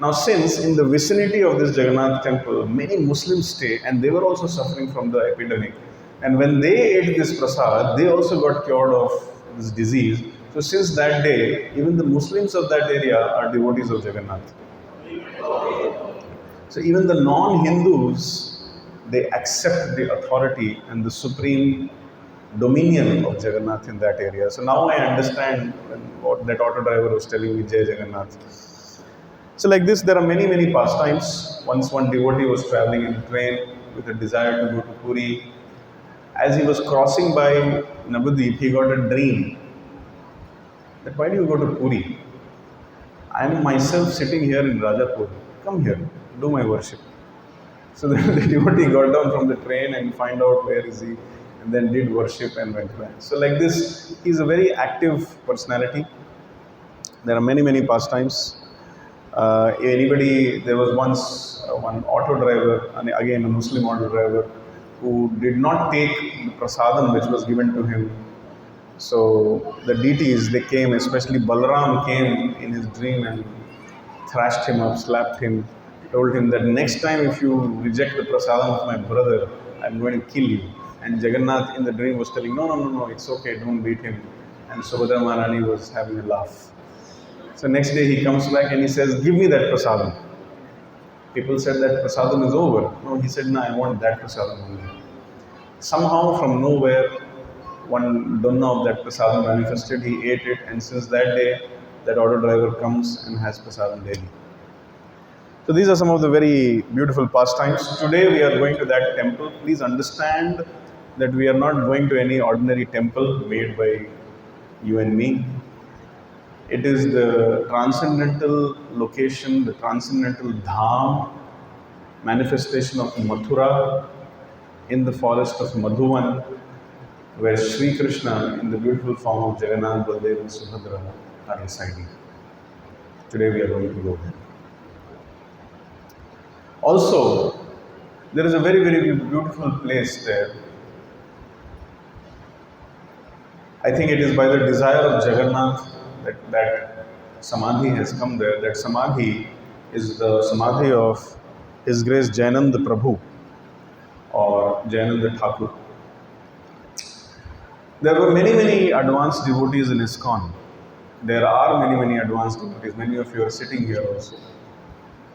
[SPEAKER 1] Now, since in the vicinity of this Jagannath temple, many Muslims stay, and they were also suffering from the epidemic. And when they ate this prasad, they also got cured of this disease. So since that day, even the Muslims of that area are devotees of Jagannath. So even the non-Hindus, they accept the authority and the supreme dominion of Jagannath in that area. So now I understand what that auto driver was telling me, Jai Jagannath. So like this, there are many, many pastimes. Once one devotee was traveling in a train with a desire to go to Puri. As he was crossing by Navadvip, he got a dream that, why do you go to Puri? I am myself sitting here in Rajapur. Come here, do my worship. So the devotee got down from the train and find out where is he, and then did worship and went back. So like this, he is a very active personality. There are many, many pastimes. There was once one auto driver, again a Muslim auto driver, who did not take the prasadam which was given to him. So the deities, they came, especially Balaram came in his dream and thrashed him up, slapped him, told him that next time if you reject the prasadam of my brother, I am going to kill you. And Jagannath in the dream was telling, no, it's okay, don't beat him. And Subhadra Maharani was having a laugh. So next day he comes back and he says, give me that prasadam. People said that prasadam is over. No, he said, no, I want that prasadam only. Somehow from nowhere, one donna of that prasadam manifested, he ate it, and since that day, that auto driver comes and has prasadam daily. So these are some of the very beautiful pastimes. Today we are going to that temple. Please understand that we are not going to any ordinary temple made by you and me. It is the transcendental location, the transcendental Dham, manifestation of Mathura in the forest of Madhuvan, where Sri Krishna, in the beautiful form of Jagannath, Baldev and Subhadra, are residing. Today we are going to go there. Also, there is a very, very beautiful place there. I think it is by the desire of Jagannath that Samadhi has come there. That Samadhi is the Samadhi of His Grace Jainanda Prabhu or Jainanda Thakur. There were many, many advanced devotees in ISKCON. There are many, many advanced devotees. Many of you are sitting here also.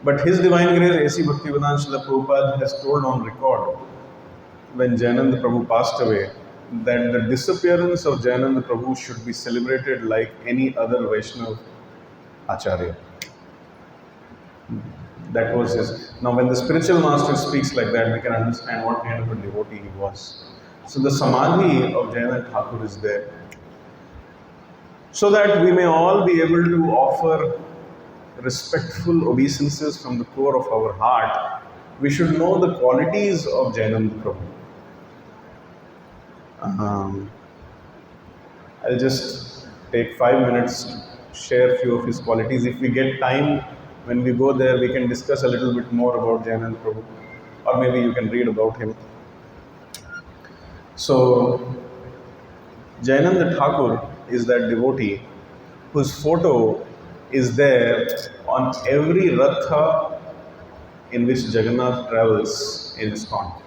[SPEAKER 1] But His Divine Grace A.C. Bhaktivedanta Srila Prabhupada has told on record when Jainanda Prabhu passed away that the disappearance of Jainanda Prabhu should be celebrated like any other Vaishnava Acharya. That was his. Now, when the spiritual master speaks like that, we can understand what kind of a devotee he was. So, the Samadhi of Jainanda Thakur is there. So that we may all be able to offer respectful obeisances from the core of our heart, we should know the qualities of Jainanda Prabhu. I'll just take 5 minutes to share a few of his qualities. If we get time, when we go there, we can discuss a little bit more about Jainanda Prabhu, or maybe you can read about him. So, Jainanda Thakur is that devotee whose photo is there on every Ratha in which Jagannath travels in ISKCON.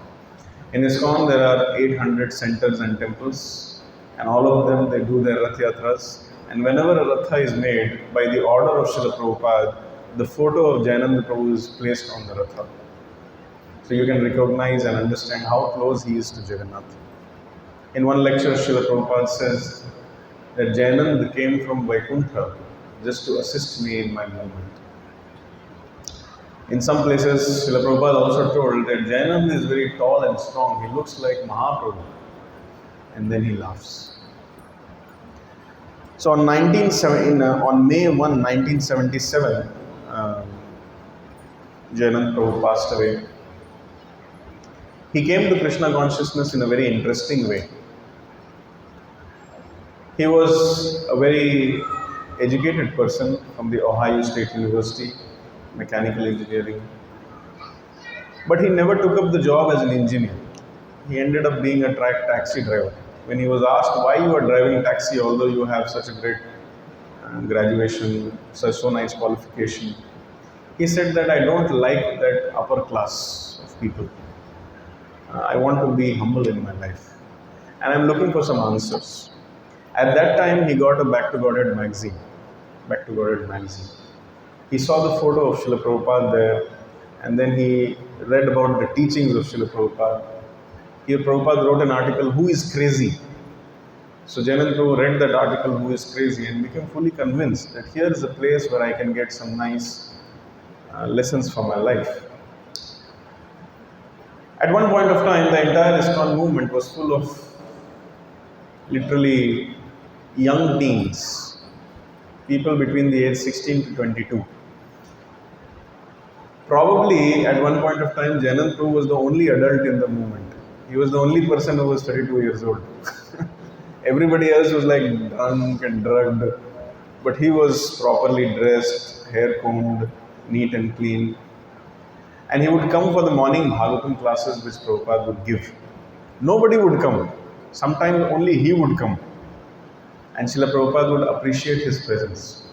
[SPEAKER 1] In ISKCON there are 800 centers and temples, and all of them they do their Rath Yatras, and whenever a Ratha is made, by the order of Srila Prabhupada, the photo of Jainanda Prabhu is placed on the Ratha. So you can recognize and understand how close he is to Jagannath. In one lecture, Srila Prabhupada says that Jainanda came from Vaikuntha just to assist me in my movement. In some places, Srila Prabhupada also told that Jainanda is very tall and strong. He looks like Mahaprabhu. And then he laughs. So on May 1, 1977, Jainanda Prabhu passed away. He came to Krishna consciousness in a very interesting way. He was a very educated person from the Ohio State University, mechanical engineering. But he never took up the job as an engineer. He ended up being a taxi driver. When he was asked why you are driving taxi although you have such a great graduation, so nice qualification, he said that I don't like that upper class of people. I want to be humble in my life. And I'm looking for some answers. At that time, he got a Back to Godhead magazine. He saw the photo of Srila Prabhupada there, and then he read about the teachings of Srila Prabhupada. Here Prabhupada wrote an article, Who is Crazy? So Jainanda Prabhu read that article, Who is Crazy, and became fully convinced that here is a place where I can get some nice lessons for my life. At one point of time, the entire ISKCON movement was full of literally young teens, people between the age 16 to 22. Probably at one point of time, Jainanda Prabhu was the only adult in the movement. He was the only person who was 32 years old. Everybody else was like drunk and drugged, but he was properly dressed, hair combed, neat and clean. And he would come for the morning Bhagavatam classes which Prabhupada would give. Nobody would come. Sometimes only he would come. And Srila Prabhupada would appreciate his presence.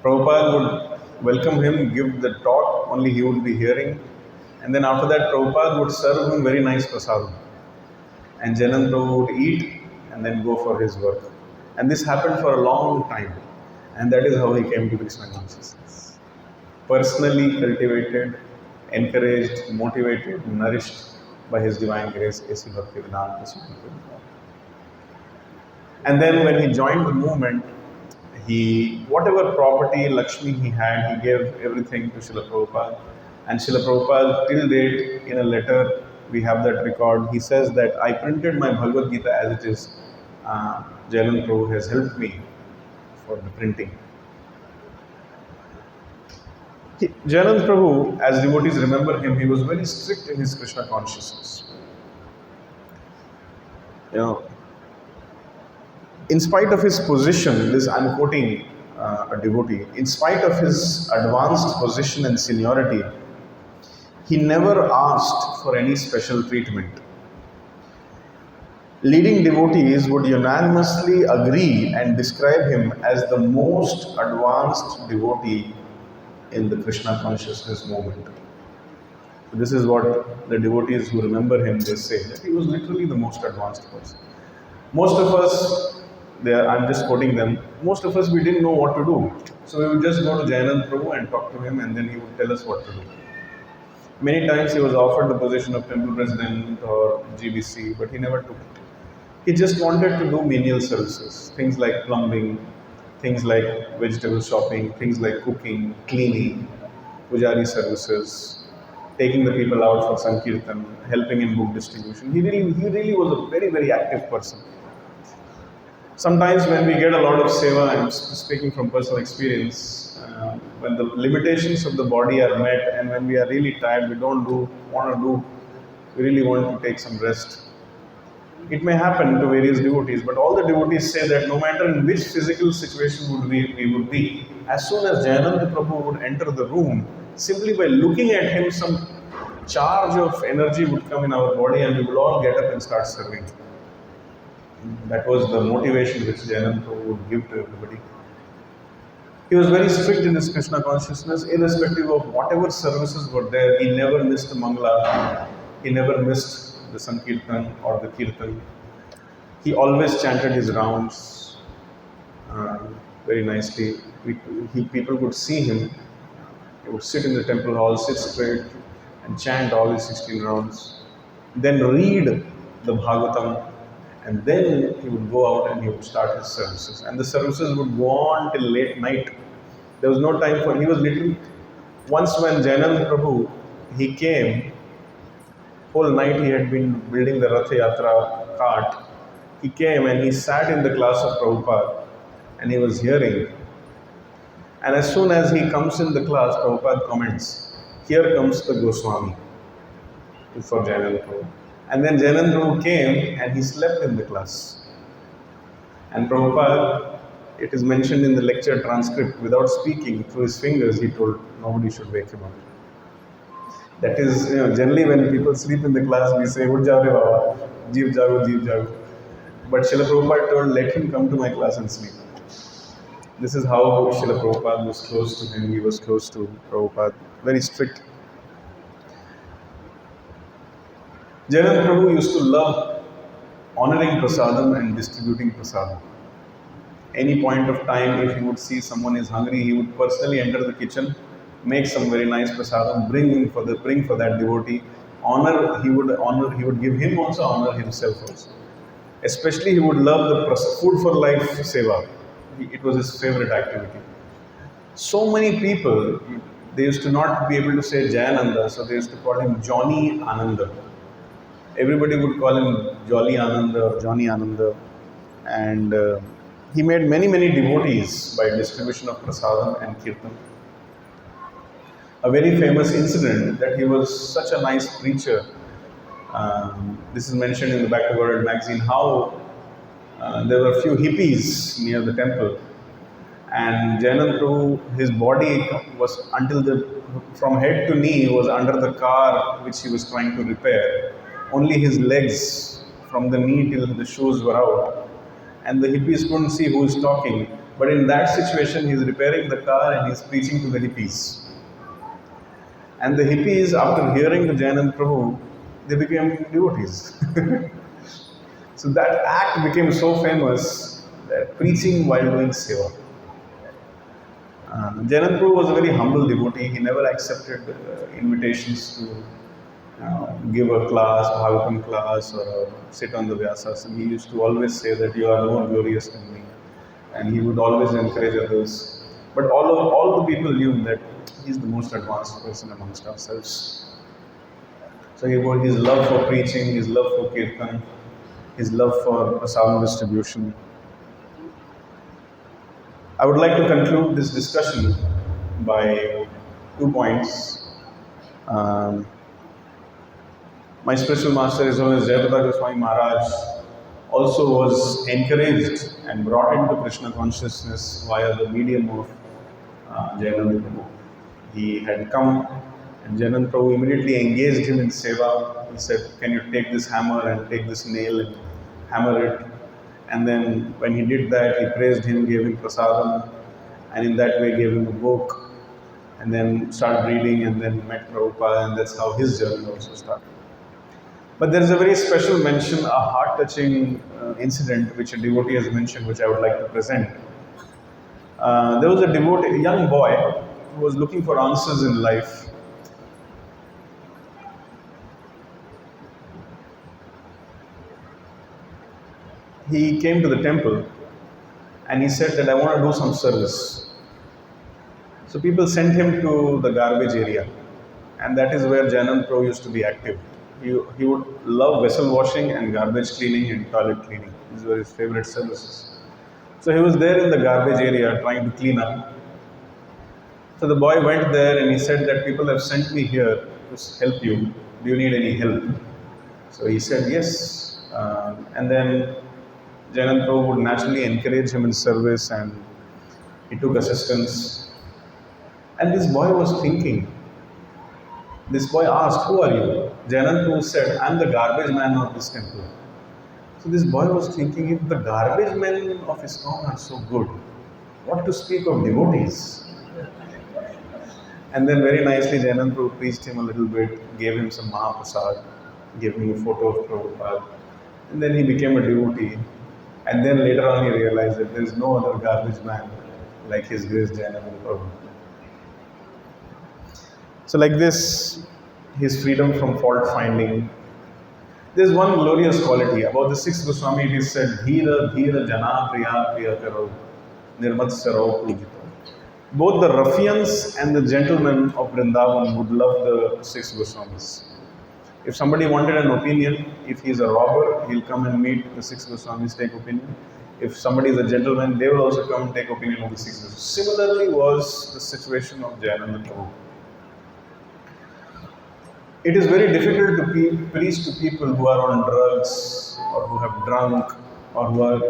[SPEAKER 1] Prabhupada would welcome him, give the talk, only he would be hearing. And then after that, Prabhupada would serve him very nice prasadam. And Jainanda Prabhu would eat and then go for his work. And this happened for a long time. And that is how he came to Krishna consciousness. Personally cultivated, encouraged, motivated, nourished by His Divine Grace, A.C. Bhaktivedanta Swami Prabhupada. And then when he joined the movement, whatever property, Lakshmi he had, he gave everything to Srila Prabhupada. And Srila Prabhupada, till date, in a letter, we have that record, he says that I printed my Bhagavad Gita as it is. Jainanda Prabhu has helped me for the printing. Jayanand Prabhu, as devotees remember him, he was very strict in his Krishna consciousness. You know, in spite of his position, this I'm quoting a devotee, in spite of his advanced position and seniority, he never asked for any special treatment. Leading devotees would unanimously agree and describe him as the most advanced devotee in the Krishna consciousness movement. So this is what the devotees who remember him, they say, that he was literally the most advanced person. Most of us, I'm just quoting them, most of us, we didn't know what to do. So we would just go to Jayanand Prabhu and talk to him, and then he would tell us what to do. Many times he was offered the position of temple president or GBC, but he never took it. He just wanted to do menial services, things like plumbing, things like vegetable shopping, things like cooking, cleaning, pujari services, taking the people out for Sankirtan, helping in book distribution. He really was a very, very active person. Sometimes when we get a lot of seva, I'm speaking from personal experience, when the limitations of the body are met and when we are really tired, we don't want to do, we really want to take some rest. It may happen to various devotees, but all the devotees say that no matter in which physical situation we would be, as soon as Jayananda Prabhu would enter the room, simply by looking at him, some charge of energy would come in our body and we would all get up and start serving. That was the motivation which Jayananda Prabhu would give to everybody. He was very strict in his Krishna consciousness, irrespective of whatever services were there. He never missed the Mangala, he never missed the Sankirtan or the Kirtan. He always chanted his rounds very nicely. People could see him. He would sit in the temple hall, sit straight and chant all his 16 rounds. Then read the Bhagavatam, and then he would go out and he would start his services. And the services would go on till late night. There was no time for, he was literally, once when Jayanand Prabhu, he came, whole night he had been building the Yatra cart. He came and he sat in the class of Prabhupada and he was hearing. And as soon as he comes in the class, Prabhupada comments, here comes the Goswami for Jayanand Prabhu. And then Jayanand Prabhu came and he slept in the class. And Prabhupada, it is mentioned in the lecture transcript, without speaking, through his fingers, he told nobody should wake him up. That is, generally when people sleep in the class, we say, Ud jao re baba, jeev jago, jeev jago. But Srila Prabhupada told, let him come to my class and sleep. This is how Srila Prabhupada was close to him. He was close to Prabhupada, very strict. Jayanand Prabhu used to love honoring prasadam and distributing prasadam. Any point of time, if he would see someone is hungry, he would personally enter the kitchen, make some very nice prasadam, bring for that devotee. He would give him also, honor himself also. Especially he would love the food for life seva. It was his favorite activity. So many people, they used to not be able to say Jayananda, so they used to call him Johnny Ananda. Everybody would call him Jolly Ananda or Johnny Ananda. And he made many, many devotees by distribution of prasadam and kirtan. A very famous incident that he was such a nice preacher. This is mentioned in the Back to World magazine, how there were a few hippies near the temple. And Jayanand Prabhu, his body was from head to knee was under the car which he was trying to repair. Only his legs from the knee till the shoes were out. And the hippies couldn't see who is talking. But in that situation, he's repairing the car and he's preaching to the hippies. And the hippies, after hearing the Jayanand Prabhu, they became devotees. So that act became so famous, that preaching while doing seva. Jayanand Prabhu was a very humble devotee. He never accepted invitations to give a class, Bhagavatam class, or sit on the Vyasas. And he used to always say that you are more glorious than me. And he would always encourage others. But all the people knew that he is the most advanced person amongst ourselves. So his love for preaching, his love for kirtan, his love for prasadam distribution. I would like to conclude this discussion by 2 points. Um, my spiritual master, His Holiness Jayapataka Goswami Maharaj, also was encouraged and brought into Krishna consciousness via the medium of Jayananda Prabhu. He had come and Jayananda Prabhu immediately engaged him in seva. He said, "Can you take this hammer and take this nail and hammer it?" And then when he did that, he praised him, gave him prasadam, and in that way gave him a book, and then started reading, and then met Prabhupada, and that's how his journey also started. But there is a very special mention, a heart-touching incident which a devotee has mentioned, which I would like to present. There was a devotee, a young boy, who was looking for answers in life. He came to the temple and he said that I want to do some service. So people sent him to the garbage area, and that is where Jayananda Prabhu used to be active. He would love vessel washing and garbage cleaning and toilet cleaning. These were his favorite services. So he was there in the garbage area trying to clean up. So the boy went there and he said that people have sent me here to help you. Do you need any help? So he said yes. And then Jayananda Prabhu would naturally encourage him in service, and he took assistance. And this boy was thinking. This boy asked, "Who are you?" Jayananda Prabhu said, "I am the garbage man of this temple." So this boy was thinking, if the garbage men of ISKCON are so good, what to speak of devotees? And then very nicely Jayananda Prabhu preached him a little bit, gave him some Mahaprasad, gave him a photo of Prabhupada, and then he became a devotee. And then later on he realized that there is no other garbage man like His Grace Jayananda Prabhu. So like this, his freedom from fault finding. There is one glorious quality. About the sixth Goswami, it is said, "Dhira, dhira, jana, priya, priya karo, nirmatsaro pujito." Both the ruffians and the gentlemen of Vrindavan would love the six Goswamis. If somebody wanted an opinion, if he is a robber, he'll come and meet the six Goswamis, take opinion. If somebody is a gentleman, they will also come and take opinion of the six Goswamis. Similarly was the situation of Jayananda Prabhu. It is very difficult to preach to people who are on drugs or who have drunk or who are,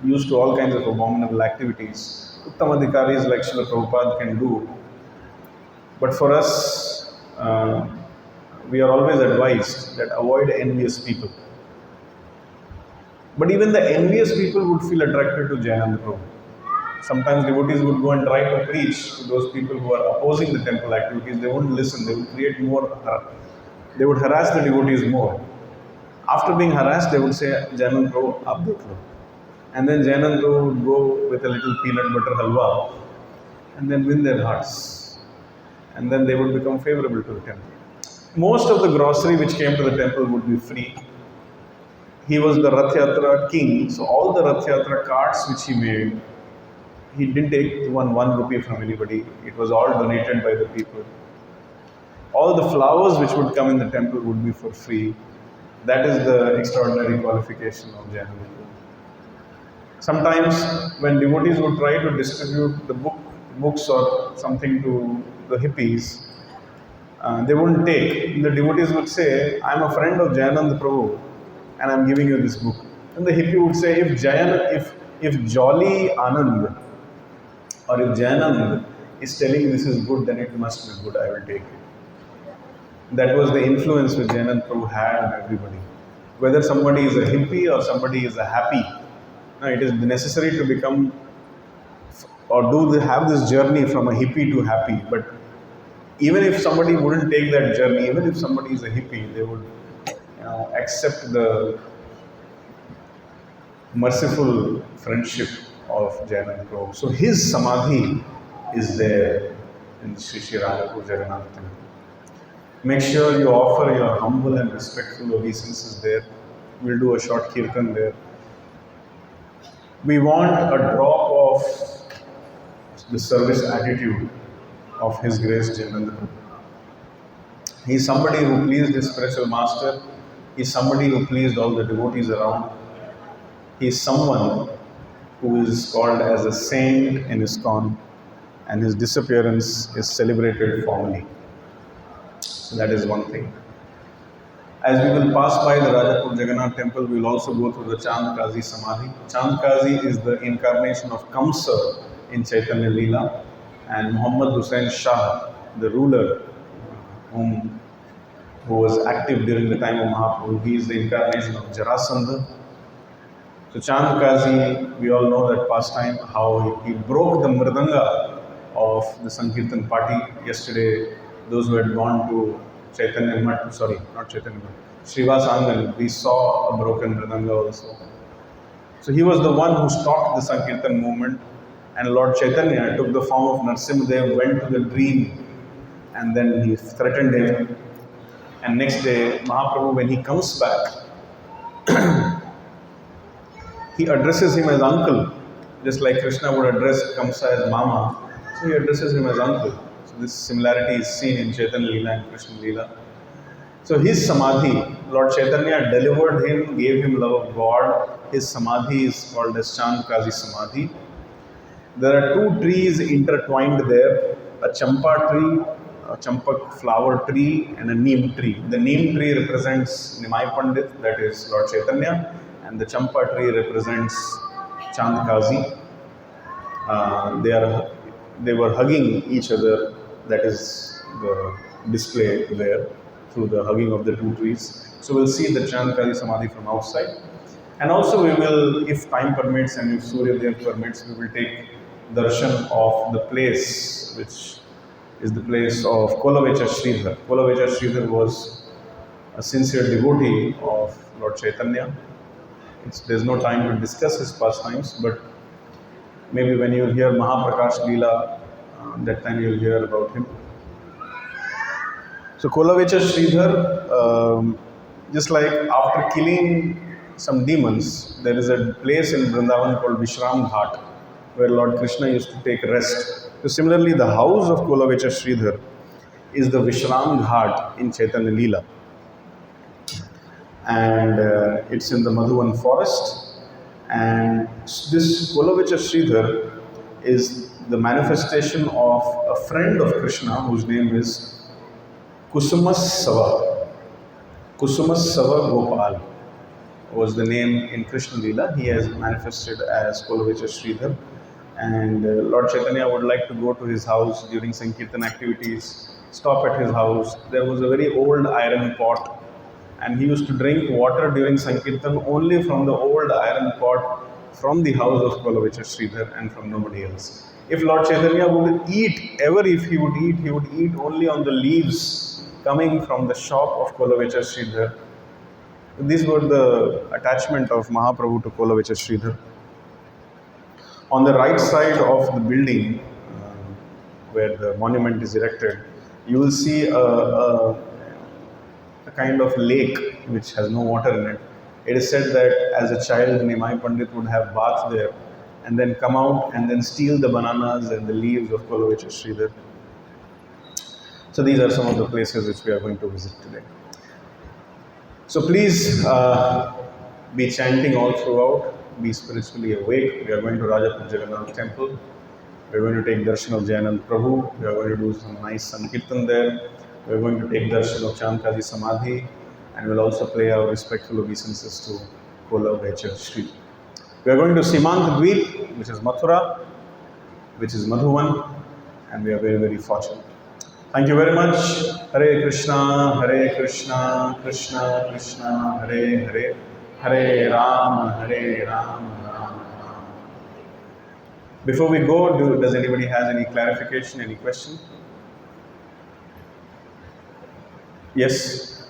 [SPEAKER 1] used to all kinds of abominable activities. Uttamadhikaris like Srila Prabhupada can do. But for us, we are always advised that avoid envious people. But even the envious people would feel attracted to Jayananda Prabhu. Sometimes devotees would go and try to preach to those people who are opposing the temple activities. They wouldn't listen. They would create more. They would harass the devotees more. After being harassed, they would say, "Jayananda Prabhu, aap dekh lo." And then Jayananda Prabhu would go with a little peanut butter halwa and then win their hearts. And then they would become favorable to the temple. Most of the grocery which came to the temple would be free. He was the Rath Yatra king, so all the Rath Yatra carts which he made, he didn't take one rupee from anybody. It was all donated by the people. All the flowers which would come in the temple would be for free. That is the extraordinary qualification of Jayananda Prabhu. Sometimes when devotees would try to distribute the books or something to the hippies, they wouldn't take. The devotees would say, "I'm a friend of Jayananda Prabhu and I'm giving you this book." And the hippie would say, if Jolly Anand or if Jayanand is telling this is good, then it must be good, I will take it. That was the influence which Jayanand Prabhu had on everybody. Whether somebody is a hippie or somebody is a happy, it is necessary to become or have this journey from a hippie to happy. But even if somebody wouldn't take that journey, even if somebody is a hippie, they would accept the merciful friendship of Jayananda Prabhu. So his samadhi is there in Sri Sri Rangapur Jagannath Temple. Make sure you offer your humble and respectful obeisances there. We'll do a short kirtan there. We want a drop of the service attitude of His Grace Jayananda Prabhu. He is somebody who pleased his spiritual master. He is somebody who pleased all the devotees around. He is someone who is called as a saint in ISKCON, and his disappearance is celebrated formally. So that is one thing. As we will pass by the Rajapur Jagannath temple, we will also go through the Chand Kazi Samadhi. Chand Kazi is the incarnation of Kamsa in Chaitanya Leela, and Muhammad Hussain Shah, the ruler who was active during the time of Mahaprabhu, he is the incarnation of Jarasandha. So Chand Kazi, we all know that pastime, how he broke the mridanga of the Sankirtan party. Yesterday, those who had gone to Chaitanya Mat, sorry, not Chaitanya Mat, Srivas Angan, we saw a broken mridanga also. So he was the one who stopped the Sankirtan movement, and Lord Chaitanya took the form of Narsimhadev, went to the dream, and then he threatened him. And next day, Mahaprabhu, when he comes back, he addresses him as uncle, just like Krishna would address Kamsa as Mama. So he addresses him as uncle. So this similarity is seen in Chaitanya Leela and Krishna Leela. So his Samadhi, Lord Chaitanya delivered him, gave him love of God. His Samadhi is called as Chand Kazi Samadhi. There are two trees intertwined there, a Champa tree, a Champak flower tree, and a Neem tree. The Neem tree represents Nimai Pandit, that is Lord Chaitanya, and the Champa tree represents Chand Kazi. They were hugging each other, that is the display there, through the hugging of the two trees. So we'll see the Chand Kazi Samadhi from outside. And also we will, if time permits and if Surya Dev permits, we will take darshan of the place, which is the place of Kolavecha Sridhar. Kolavecha Sridhar was a sincere devotee of Lord Chaitanya. There's no time to discuss his pastimes, but maybe when you hear Mahaprakash Leela, that time you'll hear about him. So Kolavecha Sridhar, just like after killing some demons, there is a place in Vrindavan called Vishram Ghat, where Lord Krishna used to take rest. So similarly, the house of Kolavecha Sridhar is the Vishram Ghat in Chaitanya Leela. And it's in the Madhuvan forest. And this Kolavecha Sridhar is the manifestation of a friend of Krishna whose name is Kusumasava. Kusumasava Gopal was the name in Krishna Leela. He has manifested as Kolavecha Sridhar. And Lord Chaitanya would like to go to his house during Sankirtan activities, stop at his house. There was a very old iron pot, and he used to drink water during Sankirtan only from the old iron pot from the house of Kolavecha Sridhar and from nobody else. If Lord Chaitanya would eat, ever if he would eat only on the leaves coming from the shop of Kolavecha Sridhar. These were the attachment of Mahaprabhu to Kolavecha Sridhar. On the right side of the building, where the monument is erected, you will see a kind of lake which has no water in it. It is said that as a child, Nimai Pandit would have bath there and then come out and then steal the bananas and the leaves of Kolavecha Sridhar. So these are some of the places which we are going to visit today. So please be chanting all throughout. Be spiritually awake. We are going to Rajapur Jagannath temple. We are going to take darshan of Jayanant Prabhu. We are going to do some nice Sankirtan there. We are going to take darshan of Chand Kazi Samadhi, and we will also pay our respectful obeisances to Kolavecha Sri. We are going to Samantvadvip, which is Mathura, which is Madhuvan, and we are very, very fortunate. Thank you very much. Hare Krishna, Krishna Krishna, Hare Hare. Hare Ram, Hare Ram, Ram Ram. Before we go, does anybody has any clarification, any question? Yes?